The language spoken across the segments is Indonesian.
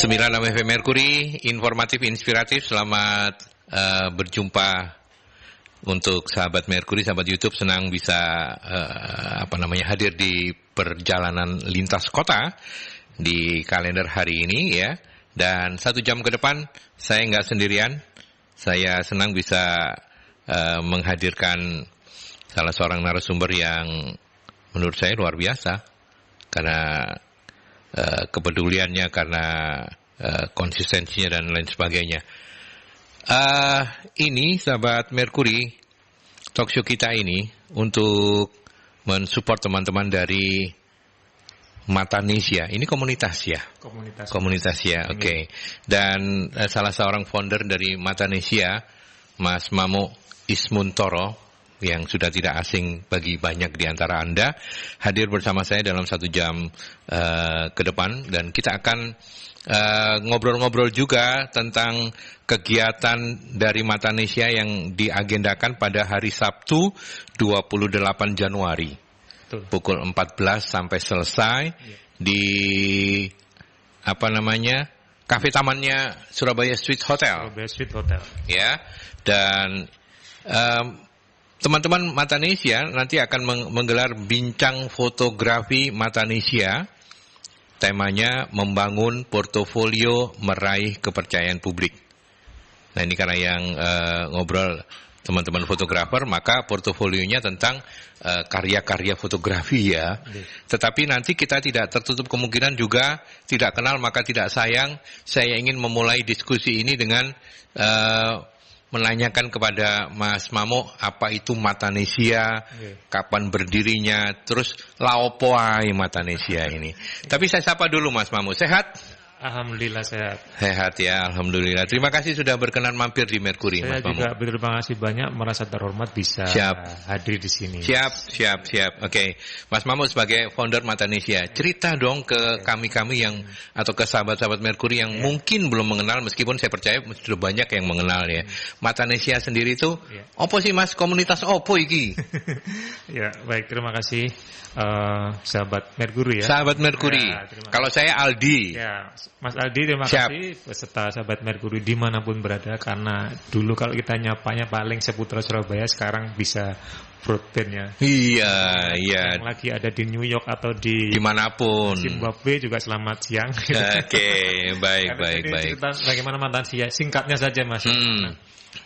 96 FM Mercury, informatif, inspiratif. Selamat berjumpa untuk sahabat Mercury, sahabat YouTube. Senang bisa hadir di perjalanan lintas kota di kalender hari ini ya. Dan 1 jam ke depan saya nggak sendirian. Saya senang bisa menghadirkan salah seorang narasumber yang menurut saya luar biasa karena kepeduliannya, karena konsistensinya dan lain sebagainya. Ini sahabat Mercury, talkshow kita ini untuk mensupport teman-teman dari Matanesia. Ini komunitas ya? Komunitas ya, oke. Dan salah seorang founder dari Matanesia, Mas Mamo Ismuntoro, yang sudah tidak asing bagi banyak di antara Anda, hadir bersama saya dalam 1 jam ke depan. Dan kita akan ngobrol-ngobrol juga tentang kegiatan dari Matanesia yang diagendakan pada hari Sabtu 28 Januari. Betul. Pukul 14 sampai selesai di Cafe Tamannya Surabaya Street Hotel. Ya. Dan teman-teman Matanesia nanti akan menggelar bincang fotografi Matanesia. Temanya membangun portofolio meraih kepercayaan publik. Nah, ini karena yang ngobrol teman-teman fotografer, maka portofolionya tentang karya-karya fotografi ya. Tetapi nanti kita tidak tertutup kemungkinan juga tidak kenal maka tidak sayang. Saya ingin memulai diskusi ini dengan menanyakan kepada Mas Mamo apa itu Matanesia, kapan berdirinya, terus laopoai Matanesia ini. Tapi saya sapa dulu Mas Mamo, sehat? Alhamdulillah sehat. Sehat ya, alhamdulillah. Terima kasih sudah berkenan mampir di Mercury, Mas Mamo. Saya juga berterima kasih banyak, merasa terhormat bisa hadir di sini. Siap. Oke. Mas Mamo sebagai founder Matanesia, cerita dong ke kami-kami yang atau ke sahabat-sahabat Mercury yang mungkin belum mengenal, meskipun saya percaya sudah banyak yang mengenal ya. Matanesia sendiri itu opo sih Mas, komunitas opo iki? Ya, baik, terima kasih sahabat Mercury ya. Sahabat Mercury. Ya, kalau saya Aldi. Ya, Mas Aldi, terima kasih beserta sahabat Mercury dimanapun berada, karena dulu kalau kita nyapanya paling seputar Surabaya, sekarang bisa broadband ya. Iya. Yang lagi ada di New York atau di dimanapun. Zimbabwe juga selamat siang. Oke, baik. Cerita bagaimana Matanesia, singkatnya saja Mas. Nah,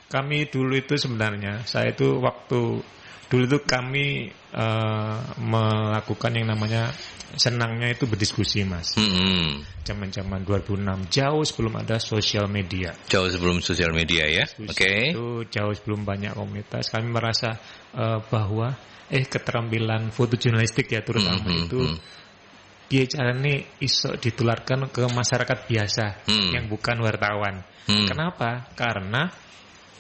kami dulu itu sebenarnya, kami melakukan yang namanya senangnya itu berdiskusi Mas. Zaman-zaman 2006, jauh sebelum ada sosial media. Jauh sebelum sosial media ya. Oke. Itu jauh sebelum banyak komunitas. Kami merasa bahwa keterampilan fotojurnalistik ya terutama itu dia caranya iso ditularkan ke masyarakat biasa yang bukan wartawan. Kenapa? Karena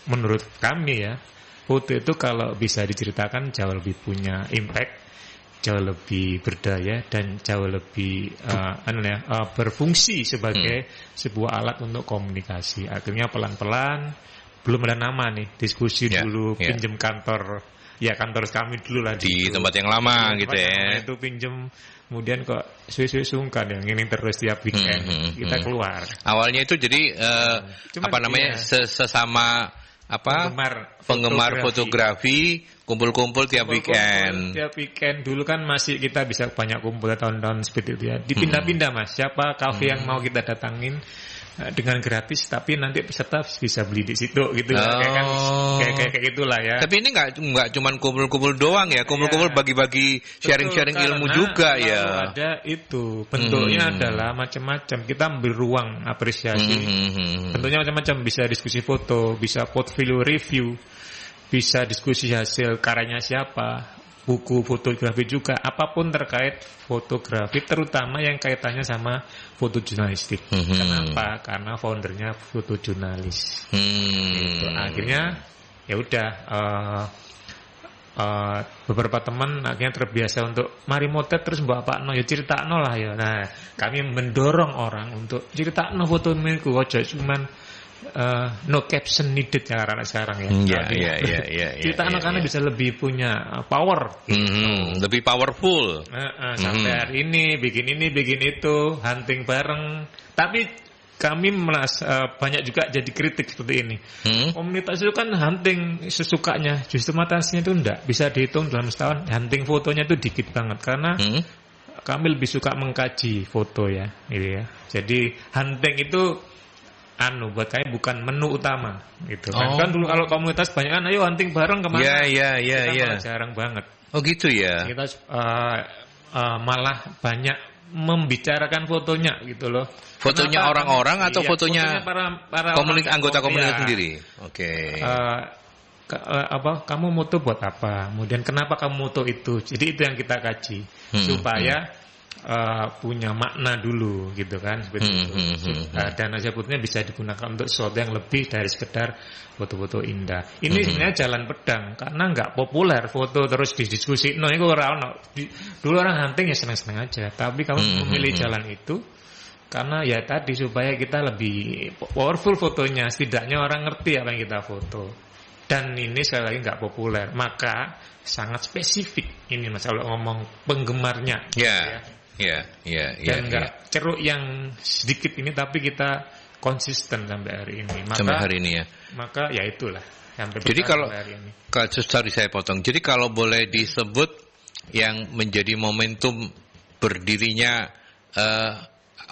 menurut kami ya, foto itu kalau bisa diceritakan jauh lebih punya impact, jauh lebih berdaya, dan jauh lebih berfungsi sebagai sebuah alat untuk komunikasi. Akhirnya pelan-pelan, belum ada nama nih, diskusi dulu, pinjem kantor kami dulu lah di tempat yang lama gitu ya. Itu pinjem, kemudian kok sungkan yang ini terus tiap weekend kita keluar. Awalnya itu jadi sesama penggemar fotografi kumpul-kumpul tiap weekend. Tiap weekend dulu kan masih kita bisa banyak kumpul tahun-tahun seperti itu ya. Dipindah-pindah Mas. Siapa kafe yang mau kita datangin dengan gratis, tapi nanti peserta bisa beli di situ gitu. Kayak gitulah ya. Tapi ini nggak cuma kumpul-kumpul doang ya. Kumpul-kumpul bagi-bagi sharing-sharing ilmu juga ya. Ada itu. Bentuknya adalah macam-macam. Kita ambil ruang apresiasi. Bentuknya macam-macam. Bisa diskusi foto, bisa portfolio review, bisa diskusi hasil karyanya siapa, buku fotografi juga, apapun terkait fotografi, terutama yang kaitannya sama fotojurnalistik. Kenapa? Karena foundernya fotojurnalis. Gitu. Akhirnya ya udah beberapa teman akhirnya terbiasa untuk mari motret terus mbak Pak no ya ceritakno lah ya. Nah, kami mendorong orang untuk ceritakno foto niku aja cuman no caption needed ya karena sekarang ya. Kita anak-anak bisa lebih punya power. Lebih powerful. Sampai hari ini bikin itu, hunting bareng. Tapi kami banyak juga jadi kritik seperti ini. Komunitas itu kan hunting sesukanya, justru matasinya itu enggak bisa dihitung dalam setahun. Hunting fotonya itu dikit banget karena kami lebih suka mengkaji foto ya, gitu ya. Jadi hunting itu buat kami bukan menu utama, gitu kan. Kan dulu kalau komunitas banyak kan, ayo hunting bareng kemana? Kita jarang banget. Oh gitu ya. Kita malah banyak membicarakan fotonya gitu loh. Fotonya orang-orang atau fotonya para anggota komunitas sendiri? Oke. Kamu moto buat apa? Kemudian kenapa kamu moto itu? Jadi itu yang kita kaji supaya punya makna dulu gitu kan, seperti itu. Dan sebetulnya bisa digunakan untuk sesuatu yang lebih dari sekedar foto-foto indah. Ini sebenarnya jalan pedang karena nggak populer foto terus didiskusi. No, itu dulu orang hunting ya senang-senang aja. Tapi kamu memilih jalan itu karena ya tadi supaya kita lebih powerful fotonya, setidaknya orang ngerti apa yang kita foto. Dan ini sekali lagi nggak populer, maka sangat spesifik ini Mas kalau ngomong penggemarnya. Dan nggak ceruk yang sedikit ini, tapi kita konsisten sampai hari ini. Sampai hari ini ya. Maka ya itulah. Jadi kalau sorry saya potong. Jadi kalau boleh disebut yang menjadi momentum berdirinya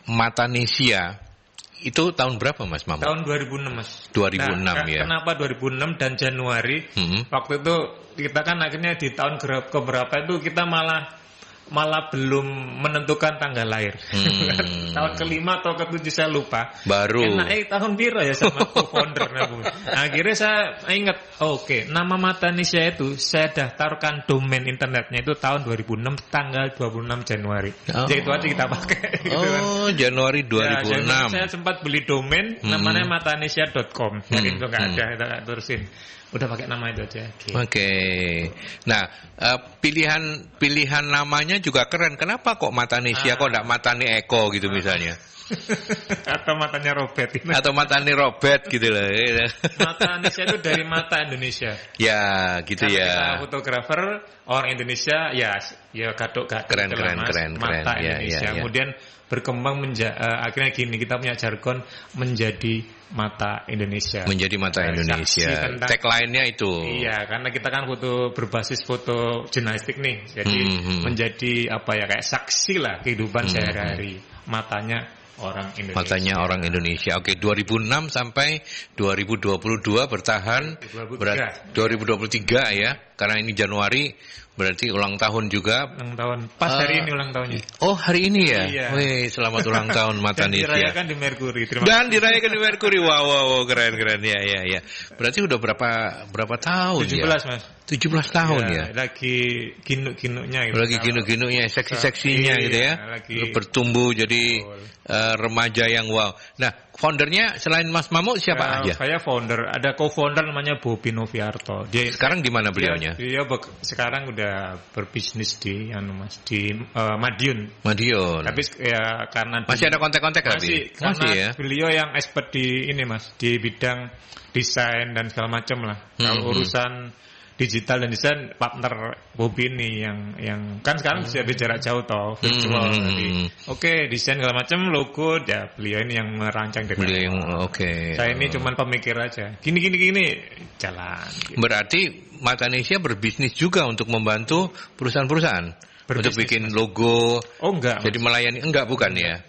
Matanesia itu tahun berapa Mas Mamu? Tahun 2006 Mas. 2006 ya. Kenapa 2006 dan Januari? Waktu itu kita kan akhirnya di tahun keberapa itu kita malah belum menentukan tanggal lahir. Tahun ke-5 atau ke-7 saya lupa. Baru. Tahun biru ya sama co-founder. Akhirnya saya ingat, nama Matanesia itu saya daftarkan domain internetnya itu tahun 2006 tanggal 26 Januari. Jadi itu aja kita pakai. Gitu kan. Januari 2006. Saya sempat beli domain namanya matanesia.com. Jadi itu nggak ada, kita nggak terusin. Udah pakai nama itu aja. Oke. Nah, pilihan namanya juga keren. Kenapa kok Matanesia, kok enggak Matane Eko gitu misalnya? Atau matanya Robert. Atau Matane Robert gitu loh. Matanesia itu dari mata Indonesia. Ya, gitu. Karena ya. Kita fotografer orang Indonesia, ya gadok-gadok. Keren. Mata Indonesia. Ya. Kemudian berkembang akhirnya gini, kita punya jargon menjadi mata Indonesia. Menjadi mata Indonesia. Tagline-nya itu. Iya, karena kita kan berbasis foto jurnalistik nih. Jadi menjadi kayak saksi lah kehidupan sehari-hari. Matanya orang Indonesia. Matanya orang Indonesia. Oke, 2006 sampai 2022 bertahan. 2023 ya. Karena ini Januari, berarti ulang tahun juga. Ulang tahun. Pas hari ini ulang tahunnya. Oh, hari ini ya? Iya. Wih, selamat ulang tahun Matanesia. Dan dirayakan di Mercury. Dan dirayakan di Mercury. Wow, keren. Ya. Berarti udah berapa tahun 17, ya? 17 Mas. 17 tahun ya. Lagi ginuk-ginuknya gitu. Lagi ginuk-ginuknya, seksi-seksinya gitu ya. Lagi bertumbuh jadi remaja yang wow. Nah, foundernya selain Mas Mamu siapa aja? Saya founder, ada co-founder namanya Bobi Noviarto. Sekarang di mana beliaunya? Dia sekarang udah berbisnis di Madiun. Tapi ya karena masih ada kontak-kontak masih ya. Beliau yang expert di ini Mas, di bidang desain dan segala macam lah. Kalau urusan digital dan desain partner Bobi ini yang kan sekarang bisa jarak jauh toh virtual. Jadi desain segala macam, logo ya beliau ini yang merancang dengan beliau yang saya ini cuma pemikir aja gini jalan gitu. Berarti Matanesia berbisnis juga untuk membantu perusahaan-perusahaan untuk bikin logo. Enggak. Jadi melayani bukan ya.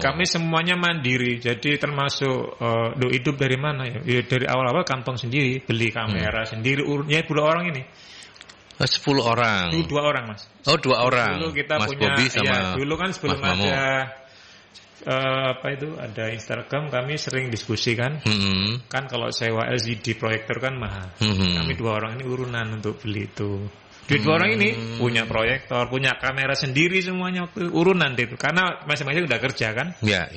Kami semuanya mandiri. Jadi termasuk hidup dari mana ya? Ya dari awal-awal kantong sendiri, beli kamera sendiri. Ya 10 orang ini. 10 orang. 2 orang Mas. 2 orang. Dulu kita Mas punya Bobi sama dulu kan sebelum ada ada Instagram, kami sering diskusi kan. Kan kalau sewa LCD proyektor kan mahal. Kami 2 orang ini urunan untuk beli itu. Dua orang ini punya proyektor, punya kamera sendiri semuanya waktu urunan itu. Karena masing-masing udah kerja kan. Iya.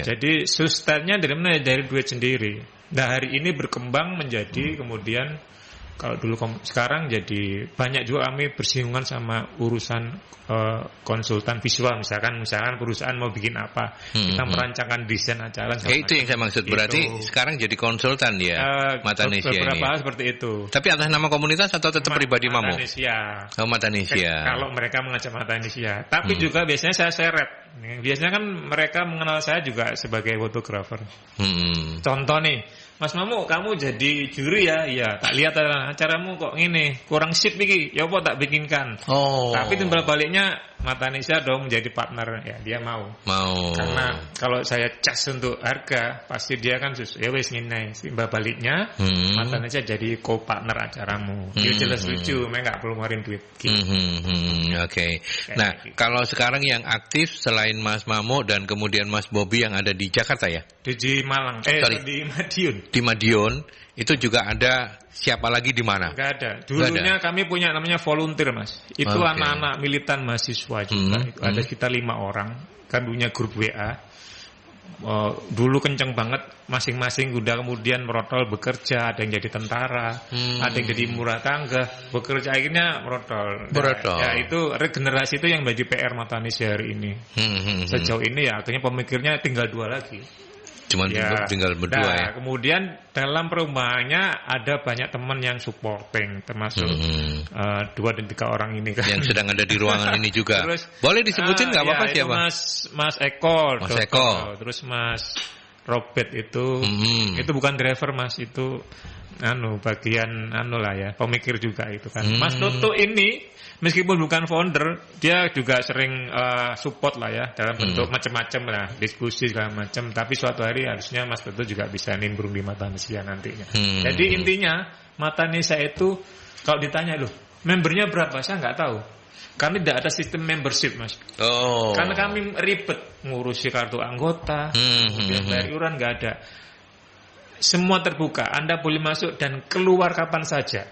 Jadi sustennya dari mana? Dari duit sendiri. Nah hari ini berkembang menjadi kemudian Kalau dulu sekarang jadi banyak juga kami bersinggungan sama urusan konsultan visual, misalkan perusahaan mau bikin apa, kita merancangkan desain acara. Itu yang saya maksud. Berarti sekarang jadi konsultan ya, Matanesia ini. Beberapa hal seperti itu. Tapi atas nama komunitas atau tetap pribadi Mamo? Matanesia. Oh, Matanesia. Kalau mereka mengajak Matanesia, tapi juga biasanya saya seret. Biasanya kan mereka mengenal saya juga sebagai fotografer. Contoh nih, Mas Mamo, kamu jadi juri ya? Iya, tak lihat acaramu kok ngene, kurang sip iki. Ya apa tak bikinkan. Tapi timbal baliknya Matanesia dong menjadi partner, ya dia mau. Karena kalau saya cas untuk harga, pasti dia kan ya wis ngene. Timbal baliknya Matanesia jadi co-partner acaramu. Dia jelas lucu, memang enggak perlu ngeluarin duit. Oke. Nah, kalau sekarang yang aktif selain Mas Mamo dan kemudian Mas Bobby yang ada di Jakarta ya? Di Malang. Di Madiun. Di Madiun itu juga ada. Siapa lagi di mana? Enggak ada. Dulunya kami punya namanya volunteer, Mas. Itu anak-anak militan mahasiswa juga. Itu ada sekitar 5 orang. Kan punya grup WA. Dulu kenceng banget, masing-masing udah kemudian merotol bekerja, ada yang jadi tentara, ada yang jadi murah tangga, bekerja akhirnya merotol. Ya itu regenerasi itu yang menjadi PR Matanesia hari ini. Sejauh ini ya akhirnya pemikirnya tinggal 2 lagi. Tinggal berdua ya. Kemudian dalam perumahannya ada banyak teman yang supporting, termasuk 2 dan 3 orang ini kan. Yang sedang ada di ruangan ini juga. Terus, boleh disebutin nggak apa-apa siapa? Mas Eko. Mas Eko. Terus Mas Robert itu bukan driver Mas, itu bagian lah ya, pemikir juga itu kan. Mas Toto ini meskipun bukan founder, dia juga sering support lah ya dalam bentuk macam-macam lah, diskusi segala macam. Tapi suatu hari harusnya Mas Toto juga bisa nimbrung di Matanesia nantinya. Jadi intinya Matanesia itu kalau ditanya loh, membernya berapa? Saya nggak tahu. Kami tidak ada sistem membership, Mas. Karena kami ribet ngurusi kartu anggota, kemudian bayar iuran nggak ada. Semua terbuka, Anda boleh masuk dan keluar kapan saja.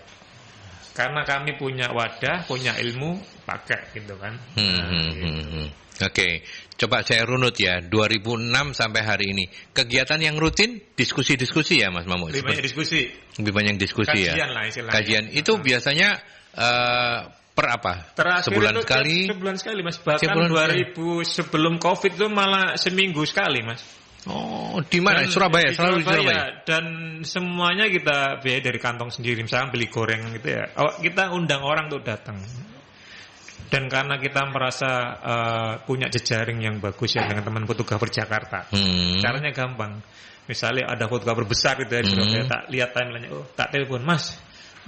Karena kami punya wadah, punya ilmu, pakai gitu kan. Gitu. Oke, coba saya runut ya, 2006 sampai hari ini. Kegiatan yang rutin, diskusi-diskusi ya Mas Mamo? Lebih banyak diskusi. Lebih banyak diskusi. Kajian ya? Lah istilahnya. Kajian, itu biasanya per apa? Terakhir sebulan itu sekali? Sebulan sekali Mas, bahkan 2000 sebelum Covid itu malah seminggu sekali Mas. Di mana? Surabaya, selalu di Surabaya. Dan semuanya kita biaya dari kantong sendiri. Misalnya beli goreng gitu ya. Kita undang orang untuk datang. Dan karena kita merasa punya jejaring yang bagus ya dengan teman fotografer Jakarta. Caranya gampang. Misalnya ada fotografer besar gitu ya di Surabaya, tak lihat timeline-nya, tak telepon, Mas,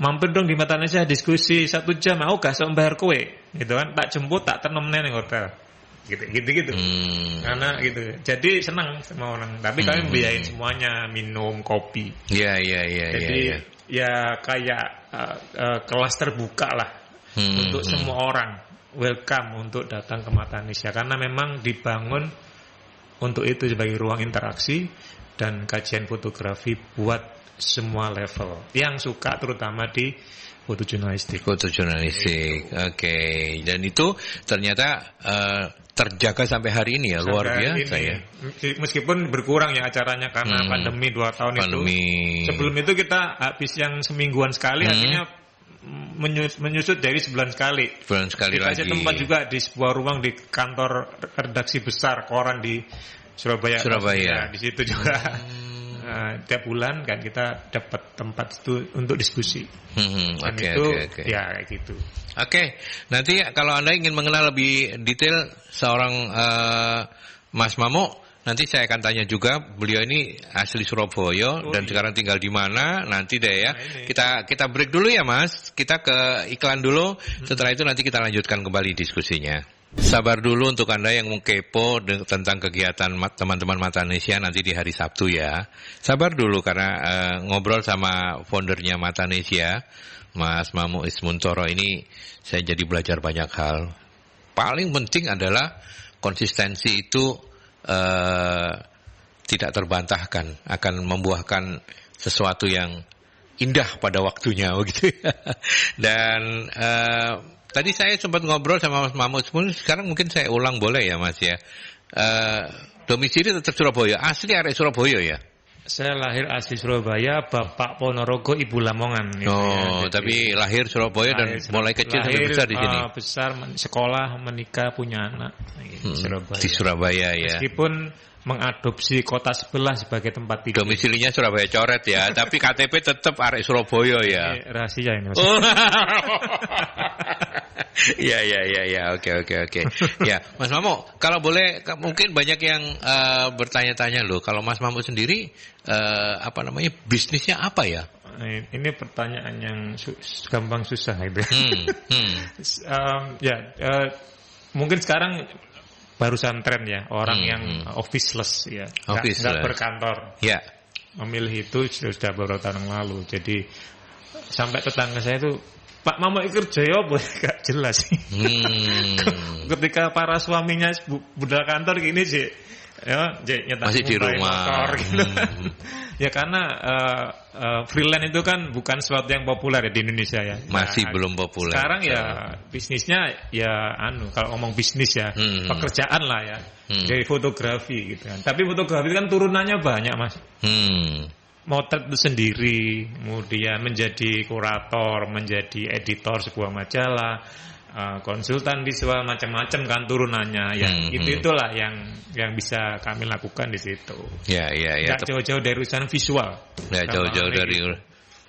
mampir dong di Matanesia diskusi 1 jam, mau gak sok bayar kowe, gitu kan? Tak jemput, tak tenemne ning hotel. Gitu. Karena gitu. Jadi senang sama orang. Tapi kami biayain semuanya, minum, kopi. Iya. Jadi ya kayak kelas terbuka lah untuk semua orang. Welcome untuk datang ke Matanesia karena memang dibangun untuk itu sebagai ruang interaksi dan kajian fotografi buat semua level. Yang suka terutama di fotojurnalistik. Oke. Dan itu ternyata terjaga sampai hari ini ya, luar biasa ya. Meskipun berkurang ya acaranya karena pandemi 2 tahun itu. Sebelum itu kita habis yang semingguan sekali, akhirnya menyusut dari sebulan sekali. Dikasih lagi. Tempat juga di sebuah ruang di kantor redaksi besar koran di Surabaya. Ya, di situ juga. Tiap bulan kan kita dapat tempat itu untuk diskusi. Oke. Ya kayak gitu. Oke, nanti kalau Anda ingin mengenal lebih detail seorang Mas Mamo, nanti saya akan tanya juga. Beliau ini asli Surabaya dan sekarang tinggal di mana? Nanti deh ya. Kita break dulu ya Mas. Kita ke iklan dulu. Setelah itu nanti kita lanjutkan kembali diskusinya. Sabar dulu untuk Anda yang mau kepo tentang kegiatan teman-teman Matanesia nanti di hari Sabtu ya. Sabar dulu karena ngobrol sama foundernya Matanesia, Mas Mamo Ismuntoro ini saya jadi belajar banyak hal. Paling penting adalah konsistensi itu tidak terbantahkan, akan membuahkan sesuatu yang indah pada waktunya begitu ya. Dan tadi saya sempat ngobrol sama Mas Mamo, sekarang mungkin saya ulang boleh ya Mas ya. Domisili tetap Surabaya, asli arek Surabaya ya? Saya lahir asli Surabaya, bapak Ponorogo, ibu Lamongan. Oh, ya. Tapi lahir Surabaya dan mulai kecil sampai besar di sini. Besar, sekolah, menikah, punya anak. Surabaya. Di Surabaya ya. Meskipun mengadopsi kota sebelah sebagai tempat tidur. Domisilinya Surabaya coret ya, tapi KTP tetap arek Surabaya ya. Rahasia ini. Oh. Ya, oke. Ya, Mas Mamo, kalau boleh mungkin banyak yang bertanya-tanya loh. Kalau Mas Mamo sendiri bisnisnya apa ya? Ini pertanyaan yang gampang susah gitu. Mungkin sekarang barusan tren ya, orang yang officeless ya, nggak berkantor. Ya. Memilih itu sudah beberapa tahun yang lalu. Jadi sampai tetangga saya itu, Pak Mamo kerja ya apa? Gak jelas sih. Ketika para suaminya budal kantor gini sih, ya nyetak masih di rumah motor, gitu. Ya karena freelance itu kan bukan sesuatu yang populer ya di Indonesia ya. Masih belum populer. Sekarang ya bisnisnya ya kalau ngomong bisnis ya pekerjaan lah ya. Dari fotografi gitu kan. Tapi fotografi kan turunannya banyak, Mas. Motret itu sendiri, kemudian menjadi kurator, menjadi editor sebuah majalah, konsultan visual, macam-macam kan turunannya ya. Itulah yang bisa kami lakukan di situ. Ya. Nggak jauh-jauh dari urusan visual. Nggak jauh-jauh dari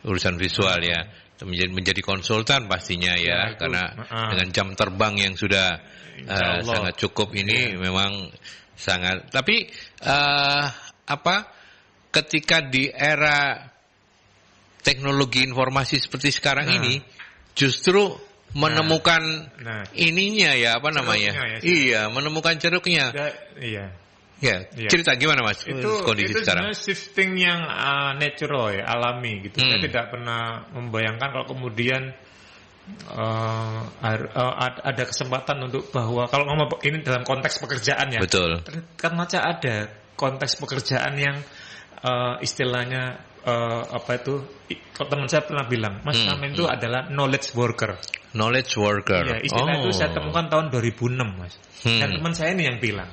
urusan visual ya. Menjadi konsultan pastinya ya, karena dengan jam terbang yang sudah sangat cukup ini memang sangat. Tapi ketika di era teknologi informasi seperti sekarang ini justru menemukan ininya ya iya, menemukan ceruknya. Ya, cerita gimana Mas kondisi itu sekarang? Itu shifting yang natural ya, alami gitu. Saya tidak pernah membayangkan kalau kemudian ada kesempatan untuk bahwa kalau ngomong ini dalam konteks pekerjaan ya. Betul. Karena ada konteks pekerjaan yang istilahnya kalau teman saya pernah bilang, Mas Amin itu adalah knowledge worker. Knowledge worker. Ya, istilah itu saya temukan tahun 2006, Mas. Dan teman saya ini yang bilang,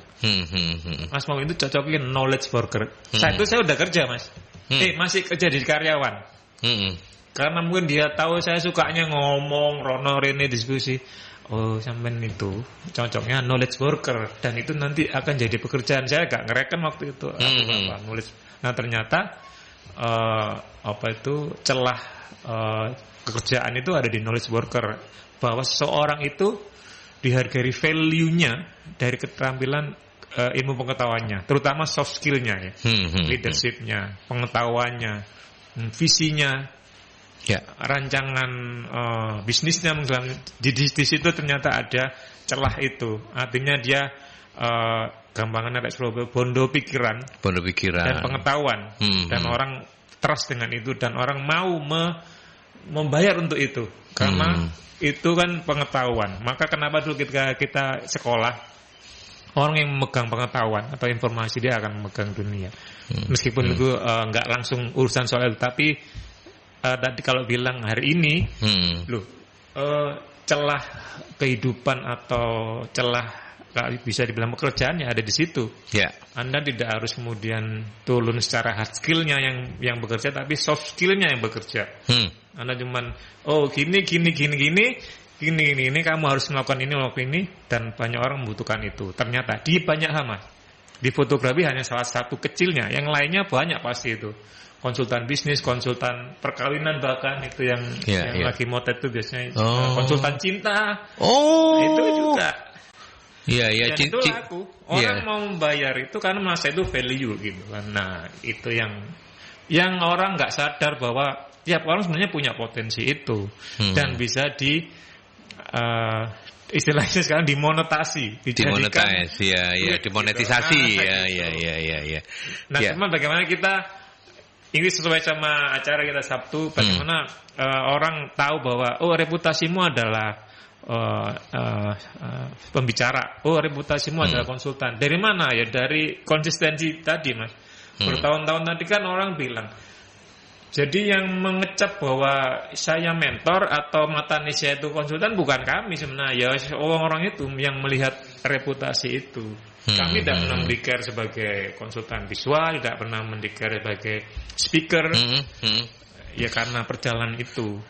Mas Amin itu cocoknya knowledge worker. Saya udah kerja, Mas. Masih kerja di karyawan. Karena mungkin dia tahu saya sukanya ngomong, rono rene diskusi. Oh, sampean itu cocoknya knowledge worker, dan itu nanti akan jadi pekerjaan saya. Gak ngereken waktu itu knowledge. Nah ternyata celah pekerjaan itu ada di knowledge worker, bahwa seseorang itu dihargai value-nya dari keterampilan ilmu pengetahuannya, terutama soft skill-nya ya, leadership-nya, pengetahuannya, visinya, rancangan bisnisnya. Di situ ternyata ada celah itu, artinya dia gampangan bondo pikiran dan pengetahuan, dan orang trust dengan itu, dan orang mau membayar untuk itu karena itu kan pengetahuan. Maka kenapa dulu ketika kita sekolah, orang yang memegang pengetahuan atau informasi dia akan memegang dunia, meskipun itu nggak langsung urusan soal itu. Tapi tadi kalau bilang hari ini celah kehidupan atau celah bisa dibilang pekerjaannya ada di situ. Anda tidak harus kemudian turun secara hard skill-nya yang bekerja, tapi soft skill-nya yang bekerja. Anda cuman gini kamu harus melakukan ini, dan banyak orang membutuhkan itu. Ternyata di banyak hal, Mas. Di fotografi hanya salah satu kecilnya, yang lainnya banyak pasti itu. Konsultan bisnis, konsultan perkawinan, bahkan itu yang lagi motret itu biasanya konsultan cinta. Itu juga. Dan itu laku. Orang mau membayar itu karena merasa itu value gitu kan. Nah, itu yang orang nggak sadar bahwa tiap orang sebenarnya punya potensi itu, dan bisa istilahnya sekarang dimonetisasi, dimonetisasi. Nah, cuman bagaimana kita ini sesuai sama acara kita Sabtu, bagaimana orang tahu bahwa reputasimu adalah pembicara, reputasimu adalah konsultan. Dari mana ya? Dari konsistensi tadi, Mas. Bertahun-tahun tadi kan orang bilang Jadi yang mengecap bahwa saya mentor atau Matanesia itu konsultan bukan kami sebenarnya, ya orang-orang itu yang melihat reputasi itu. Kami tidak pernah mendeklar sebagai konsultan visual, tidak pernah mendeklar sebagai speaker. Ya karena perjalanan itu.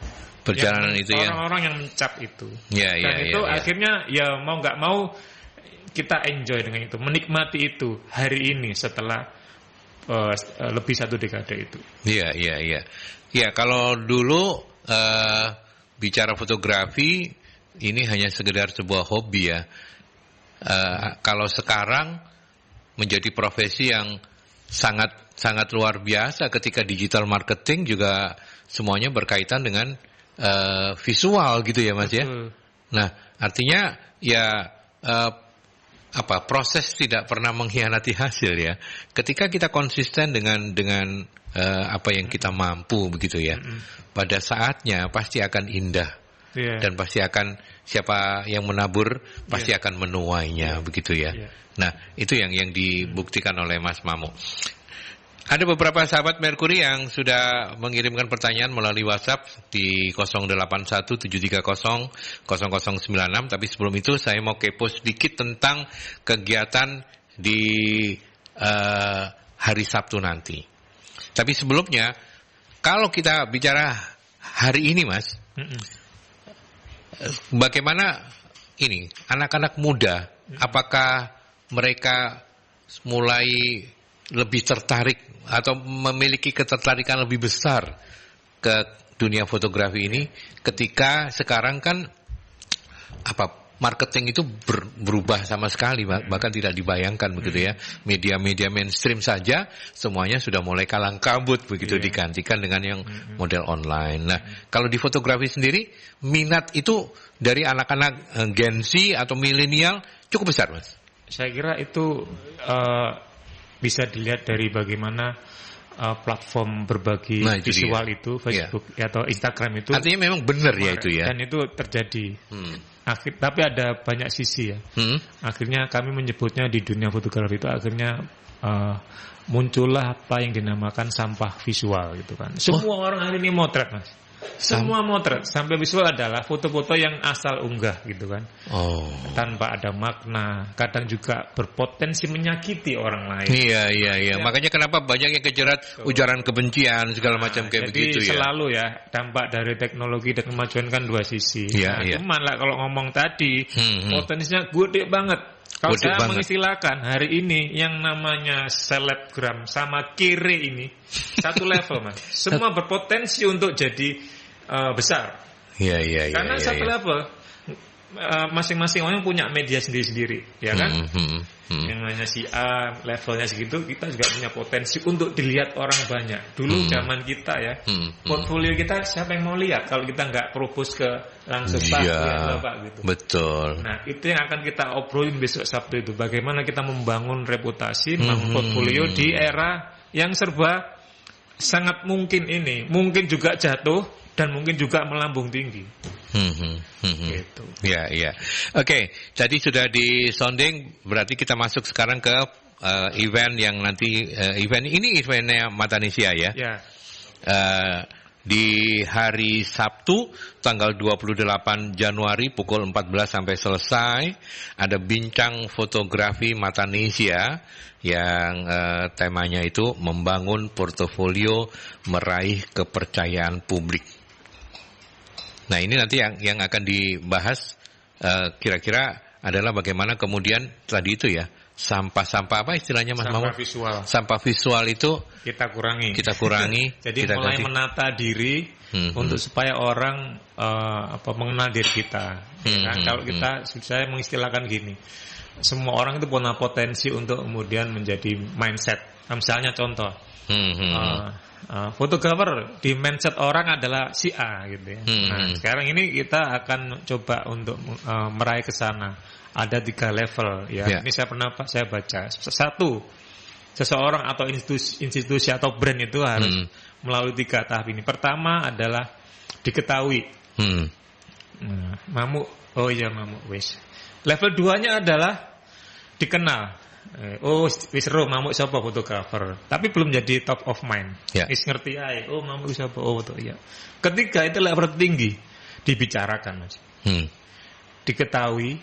Perjalanan itu ya. Orang-orang yang mencap itu. Ya, dan ya, itu ya, akhirnya ya mau nggak mau kita enjoy dengan itu, menikmati itu hari ini setelah lebih 1 dekade itu. Iya, iya, iya. Ya, kalau dulu bicara fotografi ini hanya sekedar sebuah hobi ya. Kalau sekarang menjadi profesi yang sangat luar biasa ketika digital marketing juga semuanya berkaitan dengan visual gitu ya Mas. Betul. Ya. Nah, artinya ya proses tidak pernah mengkhianati hasil ya. Ketika kita konsisten dengan apa yang kita mampu begitu ya. Pada saatnya pasti akan indah. Dan pasti akan siapa yang menabur pasti akan menuainya begitu ya. Nah, itu yang dibuktikan oleh Mas Mamo. Ada beberapa sahabat Merkuri yang sudah mengirimkan pertanyaan melalui WhatsApp di 0817300096. Tapi sebelum itu saya mau kepo sedikit tentang kegiatan di hari Sabtu nanti. Tapi sebelumnya, kalau kita bicara hari ini Mas, bagaimana ini anak-anak muda, apakah mereka mulai lebih tertarik atau memiliki ketertarikan lebih besar ke dunia fotografi ini ketika sekarang kan marketing itu berubah sama sekali, bahkan tidak dibayangkan begitu ya. Media-media mainstream saja semuanya sudah mulai kalang kabut begitu digantikan dengan yang model online. Nah, kalau di fotografi sendiri minat itu dari anak-anak Gen Z atau milenial cukup besar, Mas. Saya kira itu bisa dilihat dari bagaimana platform berbagi visual itu Facebook atau Instagram itu. Artinya memang benar ya itu ya. Dan itu terjadi. Tapi ada banyak sisi ya. Akhirnya kami menyebutnya di dunia fotografi itu akhirnya muncullah apa yang dinamakan sampah visual gitu kan. Semua orang hari ini motret Mas. Semua motret sampai visual adalah foto-foto yang asal unggah gitu kan. Tanpa ada makna, kadang juga berpotensi menyakiti orang lain. Iya. Makanya kenapa banyak yang kejerat ujaran kebencian segala macam kayak begitu ya. Jadi selalu ya dampak dari teknologi dan kemajuan kan dua sisi. Cuman lah kalau ngomong tadi potensinya gede banget. Kalau saya mengistilahkan hari ini yang namanya selebgram sama kere ini satu level Mas. Semua berpotensi untuk jadi besar. Iya. Karena satu level masing-masing orang punya media sendiri-sendiri, ya kan? Yang namanya si A levelnya segitu, kita juga punya potensi untuk dilihat orang banyak. Dulu zaman kita ya, portfolio kita siapa yang mau lihat kalau kita nggak propose ke langsung Pak gitu. Betul. Nah itu yang akan kita obrolin besok Sabtu itu. Bagaimana kita membangun reputasi, membangun portfolio di era yang serba sangat mungkin juga jatuh dan mungkin juga melambung tinggi. Gitu. Ya. Oke, jadi sudah disonding, berarti kita masuk sekarang ke event yang nanti eventnya Matanesia ya. Di hari Sabtu tanggal 28 Januari pukul 14 sampai selesai ada bincang fotografi Matanesia yang temanya itu membangun portofolio meraih kepercayaan publik. Nah, ini nanti yang akan dibahas kira-kira adalah bagaimana kemudian tadi itu ya, sampah-sampah apa istilahnya Mas Mamo? Sampah visual itu kita kurangi. Jadi kita mulai menata diri untuk supaya orang mengenal diri kita. Kalau saya mengistilahkan gini, semua orang itu punya potensi untuk kemudian menjadi mindset. Misalnya contoh, fotografer di mindset orang adalah si A gitu ya. Nah, sekarang ini kita akan coba untuk meraih ke sana. Ada 3 level ya. Ini saya baca. Satu, seseorang atau institusi atau brand itu harus melalui 3 tahap ini. Pertama adalah diketahui. Mamuk, wis. Level 2-nya adalah dikenal. Wis ro Mamuk sapa fotografer, tapi belum jadi top of mind. Ya. Wis ngerti ae, Mamuk sapa, foto iya. Ketiga itu level tertinggi dibicarakan, Mas. Diketahui,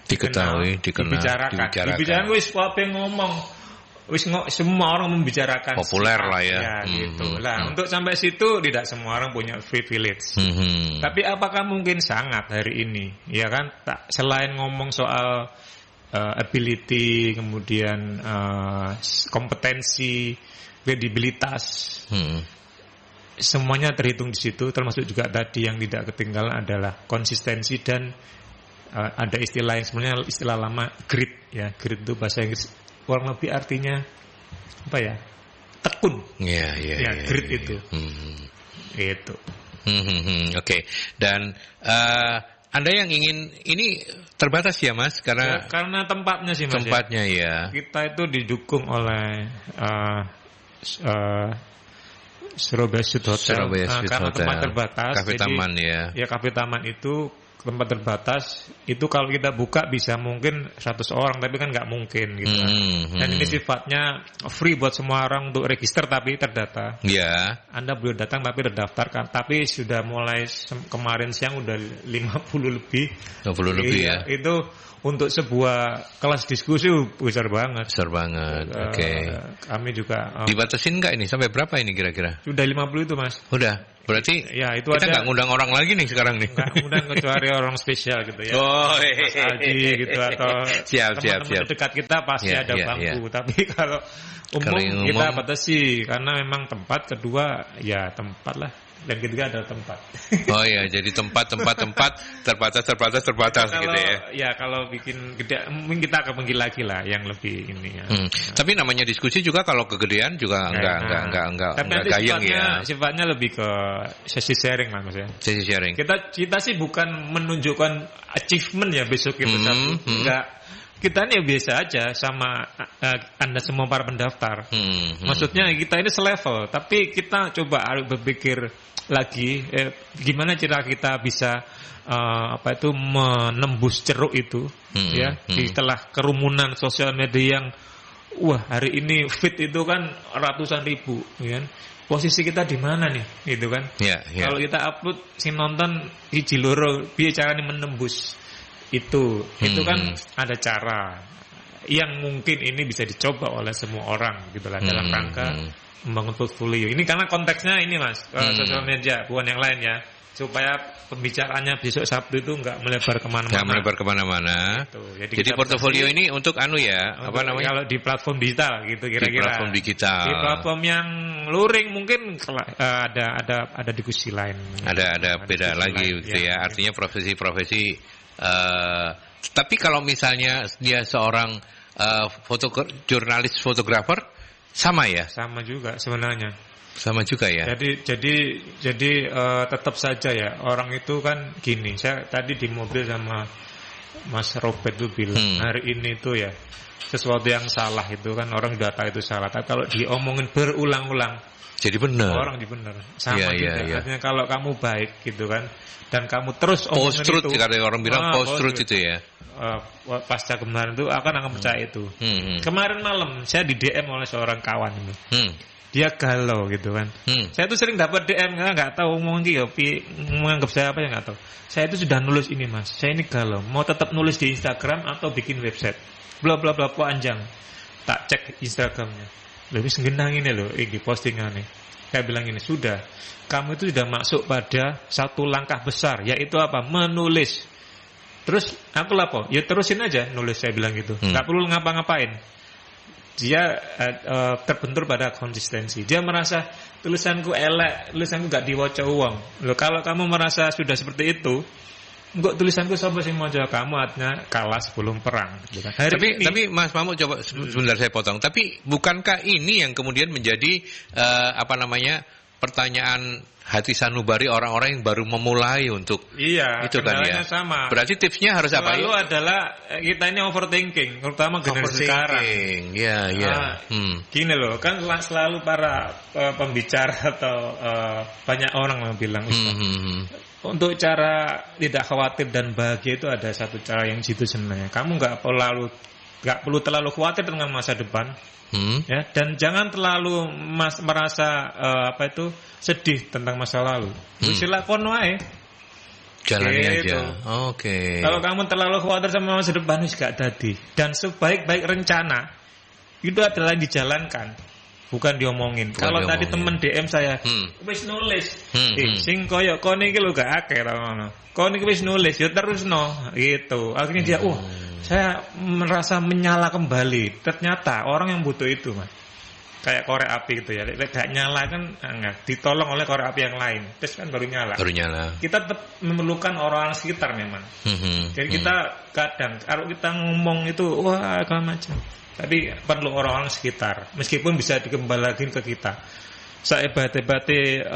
dikenal, dibicarakan. Dibicarakan wis kabeh ngomong. Wis semua orang membicarakan. Populer lah ya. Gitu. Lah, untuk sampai situ tidak semua orang punya privilege. Tapi apakah mungkin sangat hari ini? Ya kan, selain ngomong soal ability, kemudian kompetensi, kredibilitas, semuanya terhitung di situ. Termasuk juga tadi yang tidak ketinggalan adalah konsistensi dan ada istilah yang sebenarnya istilah lama, grit ya. Grit itu bahasa Inggris kurang lebih artinya apa ya? Tekun. Ya, grit itu. Itu. Oke. Dan Anda yang ingin ini terbatas ya Mas karena tempatnya sih Mas. Tempatnya ya. Kita itu didukung oleh Surabaya Street Hotel. Karena tempat terbatas. Kafe Taman ya. Ya Kafe Taman itu tempat terbatas. Itu kalau kita buka bisa mungkin 100 orang, tapi kan nggak mungkin gitu. Dan ini sifatnya free buat semua orang untuk register tapi terdata. Ya. Anda boleh datang tapi terdaftarkan. Tapi sudah mulai kemarin siang udah 50 lebih. 50 lebih ya. Itu untuk sebuah kelas diskusi besar banget. Besar banget. Oke. Kami juga dibatasin nggak ini sampai berapa ini kira-kira? Sudah 50 itu Mas. Udah. Berarti ya, itu kita nggak ngundang orang lagi nih sekarang nih. Nggak ngundang kecuali orang spesial gitu ya. Mas Aldi gitu atau teman-teman dekat kita pasti ada bangku. Tapi kalau umum kita batasi karena memang tempat, kedua ya tempat lah. Dan ketiga adalah tempat. Oh ya, jadi tempat terbatas gitu ya. Ya kalau bikin gede, mungkin kita akan panggil lagi lah yang lebih ini ya. Tapi namanya diskusi juga kalau kegedean juga enggak gayeng ya. Sifatnya lebih ke sesi sharing lah Mas ya. Sesi sharing. Kita sih bukan menunjukkan achievement ya besok itu, enggak. Kita ini biasa aja sama Anda semua para pendaftar. Maksudnya kita ini selevel, tapi kita coba berpikir lagi gimana cara kita bisa menembus ceruk itu ya di tengah kerumunan sosial media yang hari ini feed itu kan ratusan ribu ya. Posisi kita di mana nih gitu kan. Kalau kita upload si nonton hiji loro piye carane menembus itu kan ada cara yang mungkin ini bisa dicoba oleh semua orang gitu lah dalam rangka membangun portfolio. Ini karena konteksnya ini Mas, sosial media bukan yang lain ya, supaya pembicaraannya besok Sabtu itu nggak melebar kemana-mana. Nggak melebar kemana-mana. Gitu. Jadi portofolio ini untuk apa namanya? Kalau di platform digital gitu kira-kira. Di platform digital. Di platform yang luring mungkin ada diskusi lain. Ada beda lagi gitu ya. Artinya profesi-profesi. Tapi kalau misalnya dia seorang jurnalis fotografer, sama ya? Sama juga sebenarnya. Sama juga ya. Jadi tetap saja ya orang itu kan gini. Saya tadi di mobil sama Mas Robert itu bilang hari ini tuh ya sesuatu yang salah itu kan orang data itu salah. Tapi kalau diomongin berulang-ulang jadi benar. Orang benar. Sama juga. Ya. Artinya kalau kamu baik gitu kan dan kamu terus omongin post-truth, itu. Post-truth, orang bilang post-truth itu ya. Pasca kebenaran itu akan percaya itu. Kemarin malam saya di DM oleh seorang kawan ini. Dia galau gitu kan. Saya tuh sering dapat DM nggak tahu ngomong menganggap saya apa ya nggak tahu. Saya itu sudah nulis ini Mas. Saya ini galau. Mau tetap nulis di Instagram atau bikin website. Bla bla bla panjang. Tak cek Instagramnya. Lebih senggenang ini loh, ini postingan nih. Saya bilang ini sudah. Kamu itu sudah masuk pada satu langkah besar, yaitu apa? Menulis. Terus aku lapo, ya terusin aja nulis, saya bilang gitu. Gak perlu ngapa-ngapain. Dia terbentur pada konsistensi. Dia merasa tulisanku elek, tulisanku gak diwaca uang. Loh, kalau kamu merasa sudah seperti itu, enggak tulisanku sampai sing maca kamu artinya kalah sebelum perang. Tapi Mas Mamuk coba sebentar saya potong. Tapi bukankah ini yang kemudian menjadi pertanyaan hati sanubari orang-orang yang baru memulai untuk itu kan ya. Sama. Berarti tipsnya harus apa? Lalu adalah kita ini overthinking, terutama generasi sekarang. Iya. Gini loh, kan selalu para pembicara atau banyak orang yang bilang untuk cara tidak khawatir dan bahagia itu ada satu cara yang jitu sebenarnya. Kamu nggak perlu lalu nggak perlu terlalu khawatir dengan masa depan. Ya, dan jangan terlalu merasa sedih tentang masa lalu. Silakan wae. Jalani gitu aja. Oke. Kalau kamu terlalu khawatir sama masa depan wis gak dadi. Dan sebaik-baik rencana itu adalah dijalankan, bukan diomongin. Kalau tadi temen DM saya, wis nulis. Sing koyo kene iki lho gak akeh ta ngono. Kene iki wis nulis, ya terusno gitu. Akhirnya dia, saya merasa menyala kembali. Ternyata orang yang butuh itu, Mas. Kayak korek api gitu ya. Gak nyala kan enggak, ditolong oleh korek api yang lain. Terus kan baru nyala. Kita tetap memerlukan orang sekitar memang. Jadi kita kadang kalau kita ngomong itu wah macam. Tapi perlu orang-orang sekitar. Meskipun bisa dikembalikan ke kita. Sehebat-hebatnya